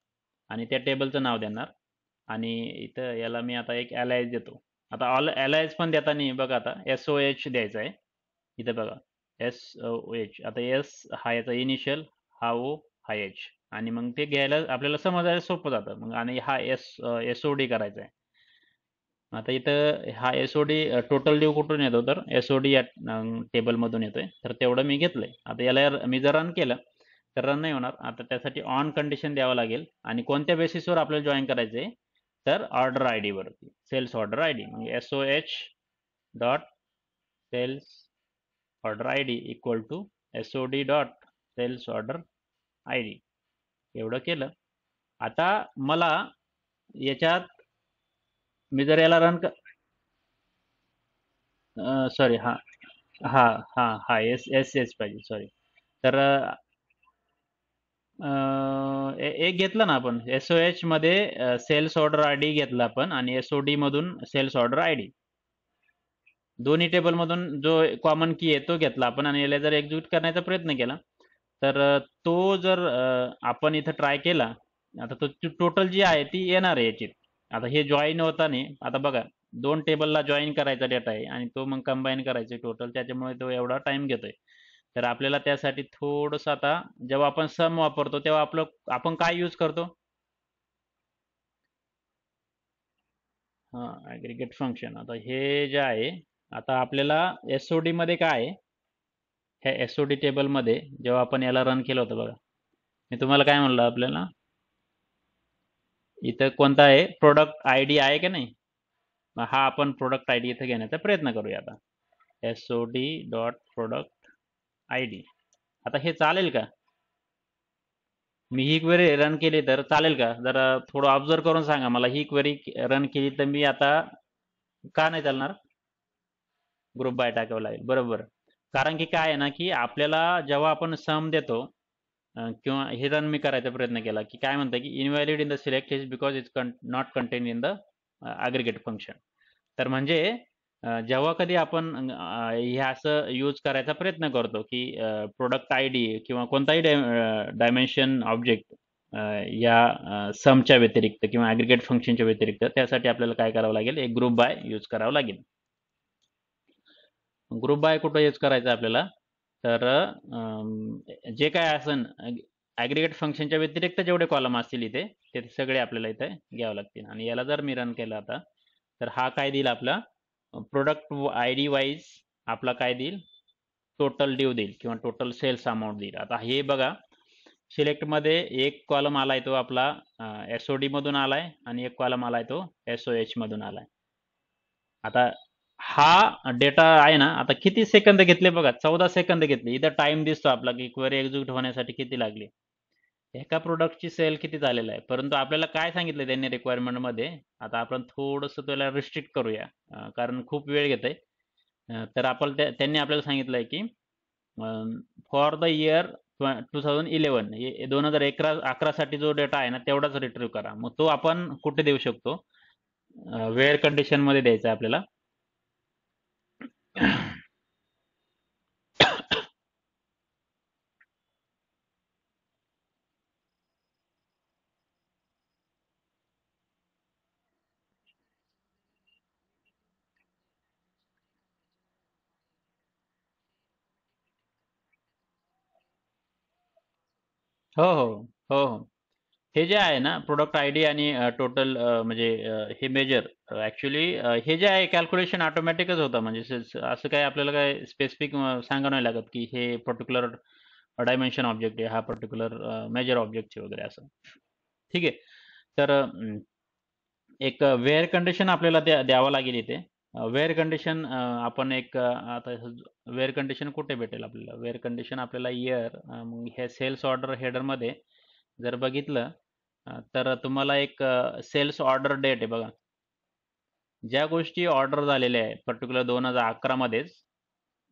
आणि त्या टेबलचं नाव देणार. आणि इथं याला मी आता एक अलायस देतो. आता ऑल अलायस पण देताना बघा, आता SOH द्यायचा आहे. इथे बघा, SOH. आता एस हा याचा इनिशियल, हा ओ, हा एच, आणि मग ते घ्यायला आपल्याला समजायला सोपं जातं. मग आणि हा SOD करायचा आहे. आता इथं हा SOD टोटल ड्यू कुठून येतो, तर SOD या टेबलमधून येतोय. तर तेवढं मी घेतलंय. आता याला मी जर रन केलं तर रन नाही होणार. आता त्यासाठी ऑन कंडिशन द्यावं लागेल. आणि कोणत्या बेसिसवर आपल्याला जॉईन करायचंय, तर ऑर्डर आय डी वरती, सेल्स ऑर्डर आय डी. म्हणजे SOH dot sales order I D equal to SOD dot sales order I D. एवढं केलं. आता मला याच्यात, मी जर याला रन, सॉरी, हा हा हा हा एस एस एस पाहिजे, सॉरी. तर एक घेतलं ना आपण, SOH मध्ये सेल्स ऑर्डर आय डी घेतला आपण, आणि SOD मधून सेल्स ऑर्डर आय डी, दोन्ही टेबल मधून जो कॉमन की आहे तो घेतला आपण, आणि याला जर एक्झिक्यूट करण्याचा प्रयत्न केला, तर तो जर आपण इथं ट्राय केला, आता तो टोटल जी आहे ती येणार आहे याची. आता हे जॉईन होताना, आता बघा, दोन टेबलला जॉईन करायचा डेटा आहे आणि तो मग कंबाईन करायचा टोटल, त्याच्यामुळे तो एवढा टाइम घेतोय. तर आपल्याला त्यासाठी थोडंसं, आता जेव्हा आपण सम वापरतो तेव्हा आपण काय यूज करतो, हा, ऍग्रीगेट फंक्शन. आता हे जे आहे, आता आपल्याला SOD मध्ये काय आहे, ह्या SOD टेबल मध्ये जेव्हा आपण याला रन केलं होतं बघा, मी तुम्हाला काय म्हणलं, आपल्याला इथं कोणता आहे, प्रोडक्ट आय डी आहे का नाही, हा आपण प्रोडक्ट आय डी इथे घेण्याचा प्रयत्न करूया आता. SOD dot product I D. आता हे चालेल का? मी ही क्वेरी रन केली तर चालेल का? जरा थोडं ऑब्झर्व करून सांगा मला. ही क्वेरी रन केली तर मी आता का नाही चालणार? ग्रुप बाय टाकावं लागेल, बरोबर. कारण की काय आहे ना, की आपल्याला जेव्हा आपण सम देतो किंवा हे रन मी करायचा प्रयत्न केला, की काय म्हणतं की invalid in the select is because it's not contain in the aggregate function. तर म्हणजे जेव्हा कधी आपण हे असं यूज करायचा प्रयत्न करतो, की प्रोडक्ट आय डी किंवा कोणताही डायमेन्शन ऑब्जेक्ट या समच्या व्यतिरिक्त किंवा ॲग्रीगेट फंक्शनच्या व्यतिरिक्त, त्यासाठी आपल्याला काय करावं लागेल? एक ग्रुप बाय यूज करावं लागेल. ग्रुप बाय कुठं यूज करायचं आपल्याला? तर जे काय असन ॲग्रीगेट फंक्शनच्या व्यतिरिक्त जेवढे कॉलम असतील इथे, ते सगळे आपल्याला इथे घ्यावं लागतील. आणि याला जर मी रन केलं आता, तर हा काय देईल आपला? प्रोडक्ट आय डी वाईज आपला काय देईल? टोटल ड्यू देईल किंवा टोटल सेल्स अमाऊंट देईल. आता हे बघा, सिलेक्टमध्ये एक कॉलम आलाय तो आपला SOD मधून आलाय आणि एक कॉलम आलाय तो SOH मधून आलाय. आता हा डेटा आहे ना, आता किती सेकंद घेतले बघा, 14 सेकंद घेतले. इथं टाइम दिसतो आपला की क्वेरी एक्झिक्यूट होण्यासाठी किती लागले. एका प्रोडक्टची सेल किती झालेला आहे. परंतु आपल्याला काय सांगितलं त्यांनी रिक्वायरमेंटमध्ये, आता आपण थोडंसं त्याला रिस्ट्रिक्ट करूया, कारण खूप वेळ घेत आहे. तर आपण त्यांनी आपल्याला सांगितलं आहे की फॉर द इयर 2011, 2011 साठी जो डेटा आहे ना तेवढाच रिट्रीव्ह करा. मग तो आपण कुठे देऊ शकतो? वेअर कंडिशन मध्ये द्यायचा आहे आपल्याला. हो हो हो हो. हे जे आहे ना प्रोडक्ट आय डी आणि टोटल म्हणजे हे मेजर ॲक्च्युली हे जे आहे कॅल्क्युलेशन ऑटोमॅटिकच होतं. म्हणजे असं काय आपल्याला काय स्पेसिफिक सांगावं नाही लागत की हे पर्टिक्युलर डायमेन्शन ऑब्जेक्ट आहे, हा पर्टिक्युलर मेजर ऑब्जेक्ट आहे वगैरे असं. ठीक आहे. तर एक वेअर कंडिशन आपल्याला द्यावं लागेल इथे. वेअर कंडिशन आपण एक आता वेअर कंडिशन कुठे भेटेल आपल्याला? वेअर कंडिशन आपल्याला इयर, मग हे सेल्स ऑर्डर हेडरमध्ये जर बघितलं तर तुम्हाला एक सेल्स ऑर्डर डेट आहे बघा. ज्या गोष्टी ऑर्डर झालेल्या आहेत पर्टिक्युलर 2011 मध्येच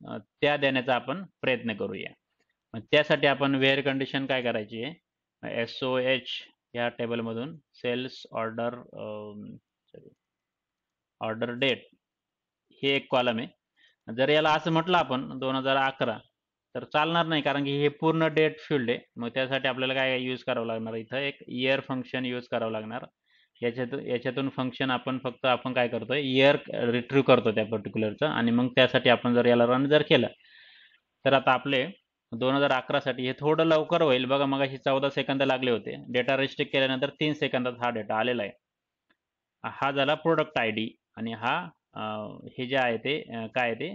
त्या देण्याचा आपण प्रयत्न करूया. मग त्यासाठी आपण वेअर कंडिशन काय करायची आहे? SOH या टेबलमधून सेल्स ऑर्डर ऑर्डर डेट हे एक कॉलम आहे. जर याला असं म्हटलं आपण 2011 तर चालणार नाही, कारण की हे पूर्ण डेट फील्ड आहे. मग त्यासाठी आपल्याला काय यूज करावं लागणार? इथं एक इयर फंक्शन यूज करावं लागणार. याच्यातून फंक्शन आपण काय करतोय? इयर रिट्रीव्ह करतो त्या पर्टिक्युलरचं. आणि मग त्यासाठी आपण जर याला रन जर केलं तर आता आपले 2011 साठी हे थोडं लवकर होईल बघा. मग 14 सेकंद लागले होते. डेटा रिस्ट्रिक्ट केल्यानंतर 3 सेकंदात हा डेटा आलेला आहे. हा झाला प्रोडक्ट आय डी. आणि हा हे जे आहे ते काय ते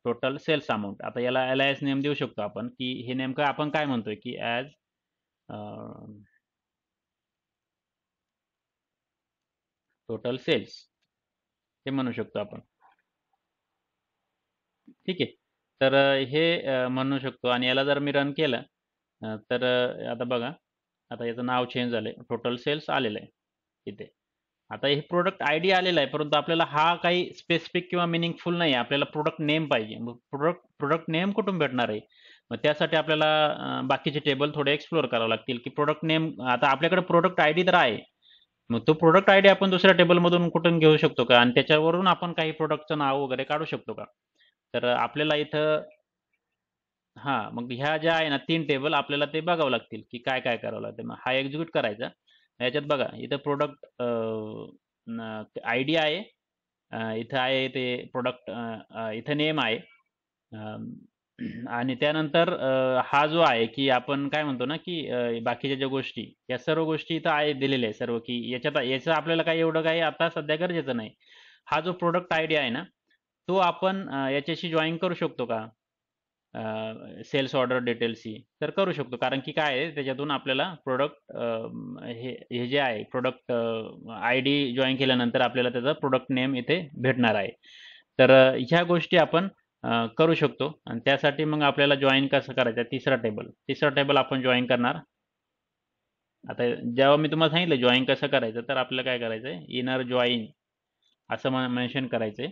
टोटल सेल्स अमाऊंट. आता याला LIS नेम देऊ शकतो आपण, की हे नेमकं आपण काय म्हणतोय की ॲज टोटल सेल्स हे म्हणू शकतो आपण. ठीक आहे. तर हे म्हणू शकतो. आणि याला जर मी रन केलं तर आता बघा, आता याचं नाव चेंज झालंय, टोटल सेल्स आलेलं आहे इथे. आता हे प्रोडक्ट आय डी आलेला आहे, परंतु आपल्याला हा काही स्पेसिफिक किंवा मिनिंगफुल नाही आहे. आपल्याला प्रोडक्ट नेम पाहिजे. मग प्रोडक्ट नेम कुठून भेटणार आहे? मग त्यासाठी आपल्याला बाकीचे टेबल थोडे एक्सप्लोर करावं लागतील, की प्रोडक्ट नेम. आता आपल्याकडे प्रोडक्ट आय डी तर आहे, मग तो प्रोडक्ट आय डी आपण दुसऱ्या टेबलमधून कुठून घेऊ शकतो का? आणि त्याच्यावरून आपण काही प्रोडक्टचं नाव वगैरे काढू शकतो का? तर आपल्याला इथं हां, मग ह्या ज्या आहे ना 3 टेबल आपल्याला ते बघावं लागतील, की काय काय करावं लागतं. मग हा एक्झिक्यूट करायचा. याच्यात बघा, इथं प्रोडक्ट आयडी आहे, इथं आहे ते प्रोडक्ट, इथं नेम आहे. अं, आणि त्यानंतर हा जो आहे की आपण काय म्हणतो ना की बाकीच्या ज्या गोष्टी, या सर्व गोष्टी इथं आहे दिलेल्या आहे सर्व, की याचं आपल्याला काही एवढं काही आता सध्या गरजेचं नाही. हा जो प्रोडक्ट आयडी आहे ना, तो आपण याच्याशी जॉईन करू शकतो का? सेल्स ऑर्डर डिटेल सी, तर करू शकतो. कारण की काय आहे त्याच्यातून आपल्याला प्रोडक्ट हे हे जे आहे प्रोडक्ट आय डी जॉईन केल्यानंतर आपल्याला त्याचा प्रोडक्ट नेम इथे भेटणार आहे. तर ह्या गोष्टी आपण करू शकतो. आणि त्यासाठी मग आपल्याला जॉईन कसं करायचं, तिसरा टेबल आपण जॉईन करणार. आता जेव्हा मी तुम्हाला सांगितलं जॉईन कसं करायचं, तर आपल्याला काय करायचं आहे, इनर जॉईन असं मेन्शन करायचं आहे.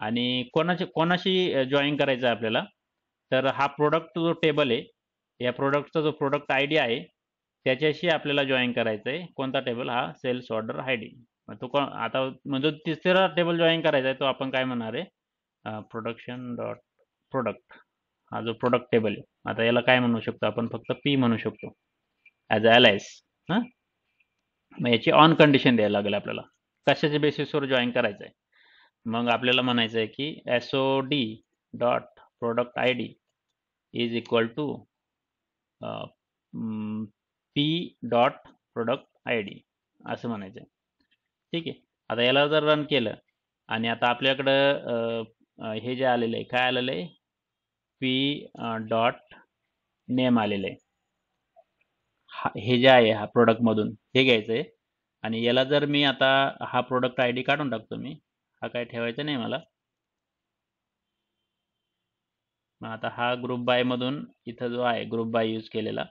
आणि कोणाशी जॉईन करायचं आहे आपल्याला, तर हा प्रोडक्ट जो टेबल आहे, या प्रोडक्टचा जो प्रोडक्ट आय डी आहे त्याच्याशी आपल्याला जॉईन करायचं आहे. कोणता टेबल, हा सेल्स ऑर्डर आय डी. तो आता म्हणजे तिसरा टेबल जॉईन करायचा आहे तो आपण काय म्हणणार आहे, प्रोडक्शन डॉट प्रोडक्ट, हा जो प्रोडक्ट टेबल आहे. आता याला काय म्हणू शकतो आपण, फक्त पी म्हणू शकतो ॲज अ एलायस. हां, मग याची ऑन कंडिशन द्यायला लागेल आपल्याला, कशाच्या बेसिसवर जॉईन करायचं आहे. मग आपल्याला म्हणायचं आहे की S O D dot product I D is equal to P dot product I D असं म्हणायचं आहे. ठीक आहे. आता याला जर रन केलं आणि आता आपल्याकडं हे जे आलेलं आहे, काय आलेलं आहे, पी डॉट नेम आलेलं आहे. हे जे आहे हा प्रोडक्टमधून हे घ्यायचं आहे. आणि याला जर मी आता हा प्रोडक्ट आय डी काढून टाकतो मी, हा काय ठेवायचा नाही मला. मग आता हा ग्रुप बाय मधून इथं जो आहे ग्रुप बाय यूज केलेला,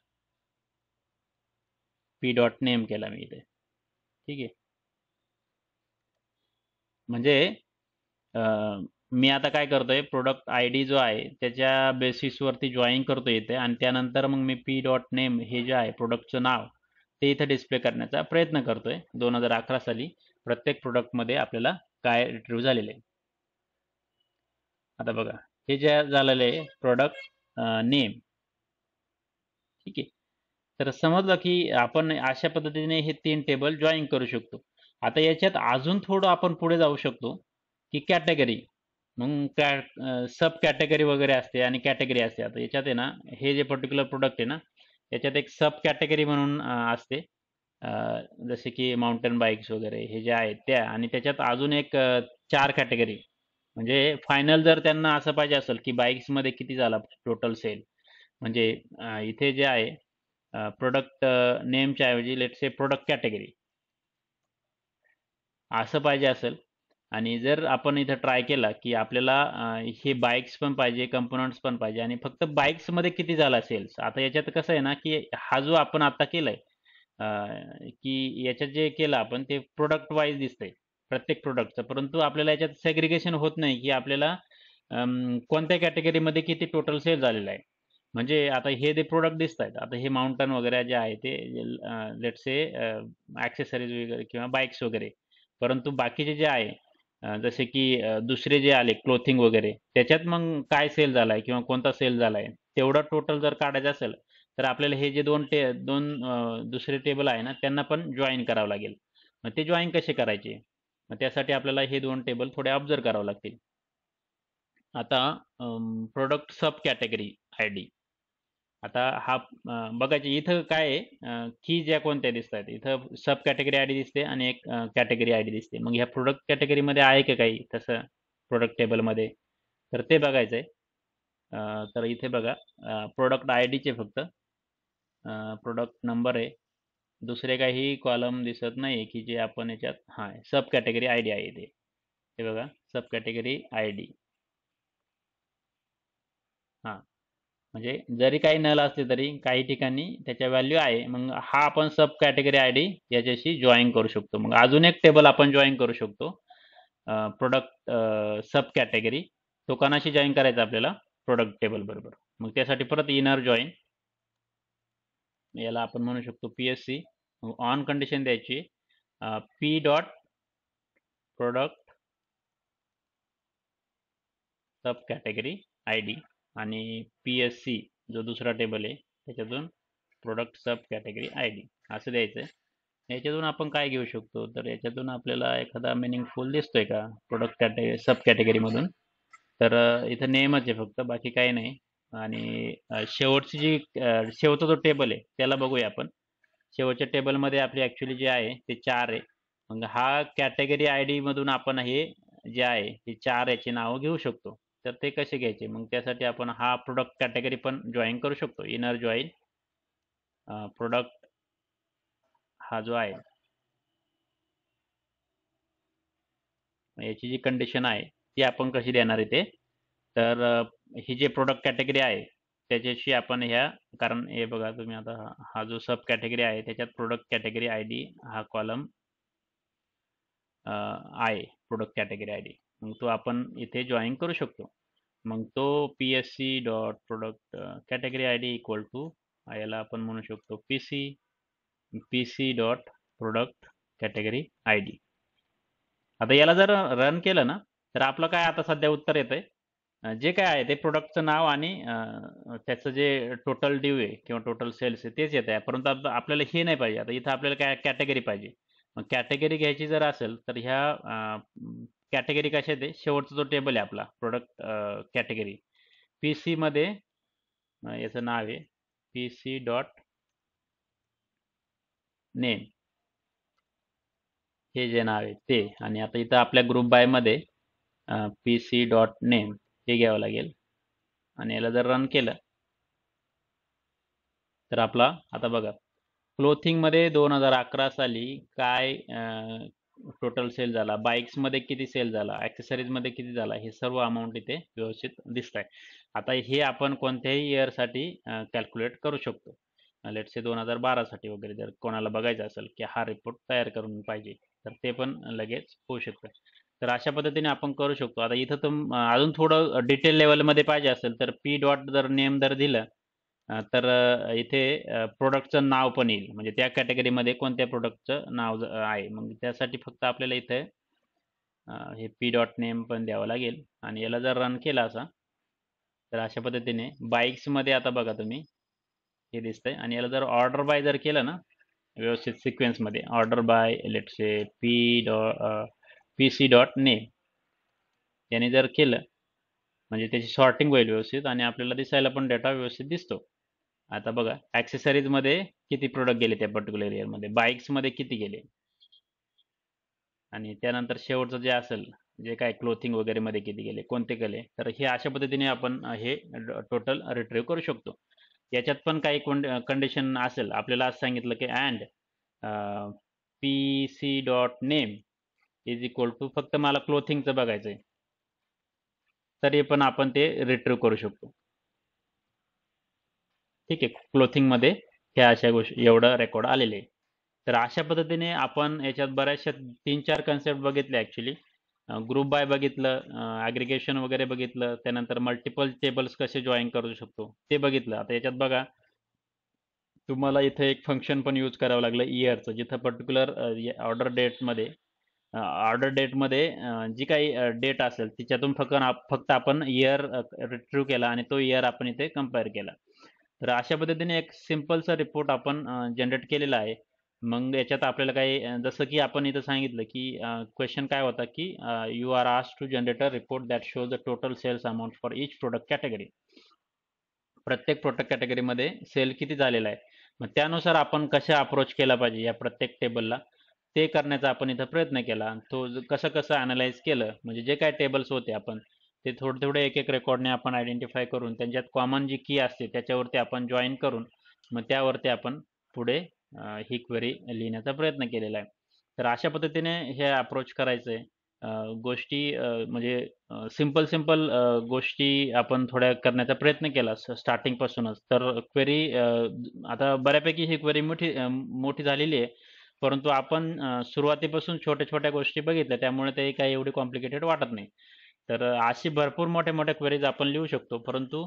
पी डॉट नेम केला मी इथे. ठीक आहे. म्हणजे मी आता काय करतोय, प्रोडक्ट आय डी जो आहे त्याच्या बेसिसवरती जॉईन करतोय इथे, आणि त्यानंतर मग मी पी डॉट नेम हे जे आहे प्रोडक्टचं नाव ते इथं डिस्प्ले करण्याचा प्रयत्न करतोय. 2011 साली प्रत्येक प्रोडक्टमध्ये आपल्याला काय रिट्रीव्ह झालेलं आहे. आता बघा, हे जे झालेलं आहे प्रोडक्ट नेम. ठीक आहे. तर समजलं की आपण अशा पद्धतीने हे 3 टेबल जॉईन करू शकतो. आता याच्यात अजून थोडं आपण पुढे जाऊ शकतो की कॅटेगरी. मग सब कॅटेगरी वगैरे असते आणि कॅटेगरी असते. आता याच्यात आहे ना, हे जे पर्टिक्युलर प्रोडक्ट आहे ना, याच्यात एक सब कॅटेगरी म्हणून असते. अ, जसे की माउंटेन बाईक्स वगैरे हे जे आहेत त्या, आणि त्याच्यात अजून एक 4 कॅटेगरी. म्हणजे फायनल जर त्यांना असं पाहिजे असेल की बाईक्समध्ये किती झाला टोटल सेल, म्हणजे इथे जे आहे प्रोडक्ट नेमच्या ऐवजी लेट्स से प्रोडक्ट कॅटेगरी असं पाहिजे असेल. आणि जर आपण इथं ट्राय केला की आपल्याला हे बाईक्स पण पाहिजे, कंपोनंट्स पण पाहिजे, आणि फक्त बाईक्समध्ये किती झाला सेल्स. आता याच्यात कसं आहे ना की हा जो आपण आता केलाय, की याच्यात जे केलं आपण ते प्रोडक्ट वाईज दिसतंय प्रत्येक प्रोडक्टचं, परंतु आपल्याला याच्यात सेग्रिगेशन होत नाही की आपल्याला कोणत्या कॅटेगरीमध्ये किती टोटल सेल झालेला आहे. म्हणजे आता हे जे प्रोडक्ट दिसत आहेत, आता हे माउंटन वगैरे जे आहे ते लेट्स से ॲक्सेसरीज वगैरे किंवा बाईक्स वगैरे. परंतु बाकीचे जे आहे जसे की दुसरे जे आले क्लोथिंग वगैरे, त्याच्यात मग काय सेल झालाय किंवा कोणता सेल झालाय तेवढा टोटल जर काढायचं असेल, तर आपल्याला हे जे दोन दुसरे टेबल आहे ना त्यांना पण जॉईन करावं लागेल. मग ते जॉईन कसे करायचे, मग त्यासाठी आपल्याला हे 2 टेबल थोडे ऑब्झर्व करावं लागतील. आता product sub category I D. आता हा बघायचे इथं काय आहे, की ज्या कोणत्या दिसत आहेत इथं, सब कॅटेगरी आय डी दिसते आणि एक कॅटेगरी आय डी दिसते. मग ह्या प्रोडक्ट कॅटेगरीमध्ये आहे का काही तसं प्रोडक्ट टेबलमध्ये, तर ते बघायचं आहे. तर इथे बघा, प्रोडक्ट आय डीचे फक्त प्रोडक्ट नंबर आहे, दुसरे काही कॉलम दिसत नाही की जे आपण याच्यात, हां सब कॅटेगरी आय डी आहे इथे. हे बघा, सब कॅटेगरी आय डी. हां, म्हणजे जरी काही नल असले तरी काही ठिकाणी त्याच्या व्हॅल्यू आहे. मग हा आपण सब कॅटेगरी आय डी याच्याशी जॉईन करू शकतो. मग अजून एक टेबल आपण जॉईन करू शकतो, प्रोडक्ट सब कॅटेगरी. तो कोणाशी जॉईन करायचा आपल्याला, प्रोडक्ट टेबल बरोबर. मग त्यासाठी परत इनर जॉईन, याला आपण म्हणू शकतो P S C. On condition द्यायची P dot product sub category I D, आणि पी एस सी जो दुसरा टेबल आहे त्याच्यातून product sub category I D असं द्यायचं आहे. याच्यातून आपण काय घेऊ शकतो, तर याच्यातून आपल्याला एखादा मिनिंगफुल दिसतोय का प्रोडक्ट सब कॅटेगरीमधून, तर इथं नेमच आहे फक्त, बाकी काही नाही. आणि शेवटची जी शेवटचा जो टेबल आहे त्याला बघूया आपण. शेवटच्या टेबलमध्ये आपली ॲक्च्युली जे आहे ते 4 आहे. मग हा कॅटेगरी आय डी मधून आपण हे जे आहे हे 4 याची नावं घेऊ शकतो. तर ते कसे घ्यायचे? मग त्यासाठी आपण हा प्रोडक्ट कॅटेगरी पण जॉईन करू शकतो. इनर जॉईन प्रोडक्ट हा जो आहे, याची जी कंडिशन आहे ती आपण कशी देणार इथे? तर ही जे प्रोडक्ट कॅटेगरी आहे त्याच्याशी आपण ह्या, कारण हे बघा तुम्ही आता हा जो सब कॅटेगरी आहे त्याच्यात प्रोडक्ट कॅटेगरी आय डी हा कॉलम आहे, प्रोडक्ट कॅटेगरी आय डी. मग तो आपण इथे जॉईन करू शकतो. मग तो PSC dot product category I D equal to, याला आपण म्हणू शकतो PC dot product category I D. आता याला जर रन केलं ना, तर आपलं काय आता सध्या उत्तर येतंय, जे काय आहे ते प्रोडक्टचं नाव आणि त्याचं जे टोटल ड्यू आहे किंवा टोटल सेल्स आहे तेच येत आहे. परंतु आता आपल्याला हे नाही पाहिजे. आता इथं आपल्याला काय कॅटेगरी पाहिजे. मग कॅटेगरी घ्यायची जर असेल तर ह्या कॅटेगरी कशा आहे, शेवटचा जो टेबल आहे आपला प्रोडक्ट कॅटेगरी PC मध्ये याचं नाव आहे PC डॉट नेम, हे जे नाव आहे ते. आणि आता इथं आपल्या ग्रुप बाय मध्ये PC डॉट नेम हे घ्यावं लागेल. आणि याला जर रन केलं तर आपला आता बघा क्लोथिंगमध्ये 2011 साली काय टोटल सेल झाला, बाईक्समध्ये किती सेल झाला, ॲक्सेसरीजमध्ये किती झाला, हे सर्व अमाऊंट इथे व्यवस्थित दिसत आहे. आता हे आपण कोणत्याही इयरसाठी कॅल्क्युलेट करू शकतो. लेट्स से 2012 साठी वगैरे जर कोणाला बघायचं असेल की हा रिपोर्ट तयार करून पाहिजे तर ते पण लगेच होऊ शकतं. तर अशा पद्धतीने आपण करू शकतो. आता इथं तर अजून थोडं डिटेल लेवलमध्ये पाहिजे असेल तर P डॉट जर नेम जर दिलं तर इथे प्रोडक्टचं नाव पण येईल, म्हणजे त्या कॅटेगरीमध्ये कोणत्या प्रोडक्टचं नाव आहे. मग त्यासाठी फक्त आपल्याला इथे हे P डॉट नेम पण द्यावं लागेल. आणि याला जर रन केला असा तर अशा पद्धतीने बाईक्समध्ये आता बघा तुम्ही हे दिसतंय. आणि याला जर ऑर्डर बाय जर केलं ना व्यवस्थित सिक्वेन्समध्ये, order by let's say PC dot name याने जर केलं म्हणजे त्याची सॉर्टिंग होईल व्यवस्थित आणि आपल्याला दिसायला पण डेटा व्यवस्थित दिसतो. आता बघा ॲक्सेसरीजमध्ये किती प्रोडक्ट गेले त्या पर्टिक्युलर इयरमध्ये, बाईक्समध्ये किती गेले, आणि त्यानंतर शेवटचं जे असेल जे काय क्लोथिंग वगैरे मध्ये किती गेले, कोणते गेले, तर हे अशा पद्धतीने आपण हे टोटल रिट्रीव्ह करू शकतो. याच्यात पण काही कंडिशन असेल, आपल्याला आज सांगितलं की and PC dot name is equal to, फक्त मला क्लोथिंगचं बघायचं आहे तरी पण आपण ते रिट्रीव्ह करू शकतो. ठीक आहे, क्लोथिंगमध्ये ह्या अशा गोष्टी एवढं रेकॉर्ड आलेले आहे. तर अशा पद्धतीने आपण याच्यात बऱ्याचशा 3-4 कन्सेप्ट बघितले ॲक्च्युली. ग्रुप बाय बघितलं, ॲग्रिगेशन वगैरे बघितलं, त्यानंतर मल्टिपल टेबल्स कसे जॉईन करू शकतो ते बघितलं. आता याच्यात बघा तुम्हाला इथे एक फंक्शन पण यूज करावं लागलं इयरचं, जिथं पर्टिक्युलर ऑर्डर डेटमध्ये जी काही डेट असेल तिच्यातून फक्त आपण इयर रिट्रीव्ह केला आणि तो इयर आपण इथे कम्पेअर केला. तर अशा पद्धतीने एक सिम्पलचा रिपोर्ट आपण जनरेट केलेला आहे. मग याच्यात आपल्याला काही जसं की आपण इथं सांगितलं की क्वेश्चन काय होता की you are asked to generate a report that shows the total sales amount for each product category. प्रत्येक प्रोडक्ट कॅटेगरीमध्ये सेल किती झालेला आहे. मग त्यानुसार आपण कशा अप्रोच केला पाहिजे या प्रत्येक टेबलला, ते करण्याचा आपण इथं प्रयत्न केला. तो कसं कसं अनालाइज केलं, म्हणजे जे काय टेबल्स होते आपण ते थोडे थोडे एक एक रेकॉर्डने आपण आयडेंटिफाय करून त्यांच्यात कॉमन जी की असते त्याच्यावरती आपण जॉईन करून मग त्यावरती आपण पुढे ही क्वेरी लिहिण्याचा प्रयत्न केलेला आहे. तर अशा पद्धतीने हे अप्रोच करायचं आहे. गोष्टी म्हणजे सिंपल सिंपल गोष्टी आपण थोड्या करण्याचा प्रयत्न केला स्टार्टिंगपासूनच, तर क्वेरी आता बऱ्यापैकी ही क्वेरी मोठी झालेली आहे. परंतु आपण सुरुवातीपासून छोट्या छोट्या गोष्टी बघितल्या त्यामुळे ते काही एवढी कॉम्प्लिकेटेड वाटत नाही. तर अशी भरपूर मोठ्या मोठ्या क्वेरीज आपण लिहू शकतो. परंतु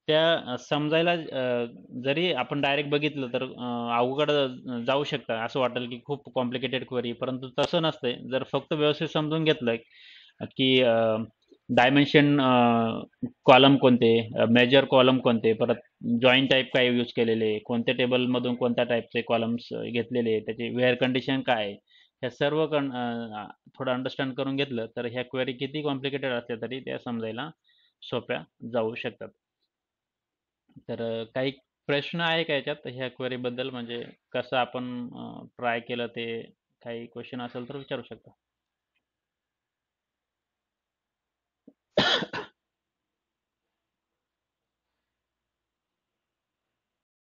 त्या समजायला जरी आपण डायरेक्ट बघितलं तर अवघड जाऊ शकतं. असं वाटेल की खूप कॉम्प्लिकेटेड क्वेरी, परंतु तसं नसतंय. जर फक्त व्यवस्थित समजून घेतलं की डायमेन्शन कॉलम कोणते, मेजर कॉलम कोणते, परत जॉईन टाईप काय यूज केलेले, कोणत्या टेबलमधून कोणत्या टाईपचे कॉलम्स घेतलेले, त्याची वेअर कंडिशन काय आहे, ह्या सर्व थोडं अंडरस्टँड करून घेतलं तर ह्या क्वेरी किती कॉम्प्लिकेटेड असल्या तरी त्या समजायला सोप्या जाऊ शकतात. तर काही प्रश्न आहे का याच्यात ह्या क्वेरीबद्दल, म्हणजे कसं आपण ट्राय केलं ते, काही क्वेश्चन असेल तर विचारू शकता.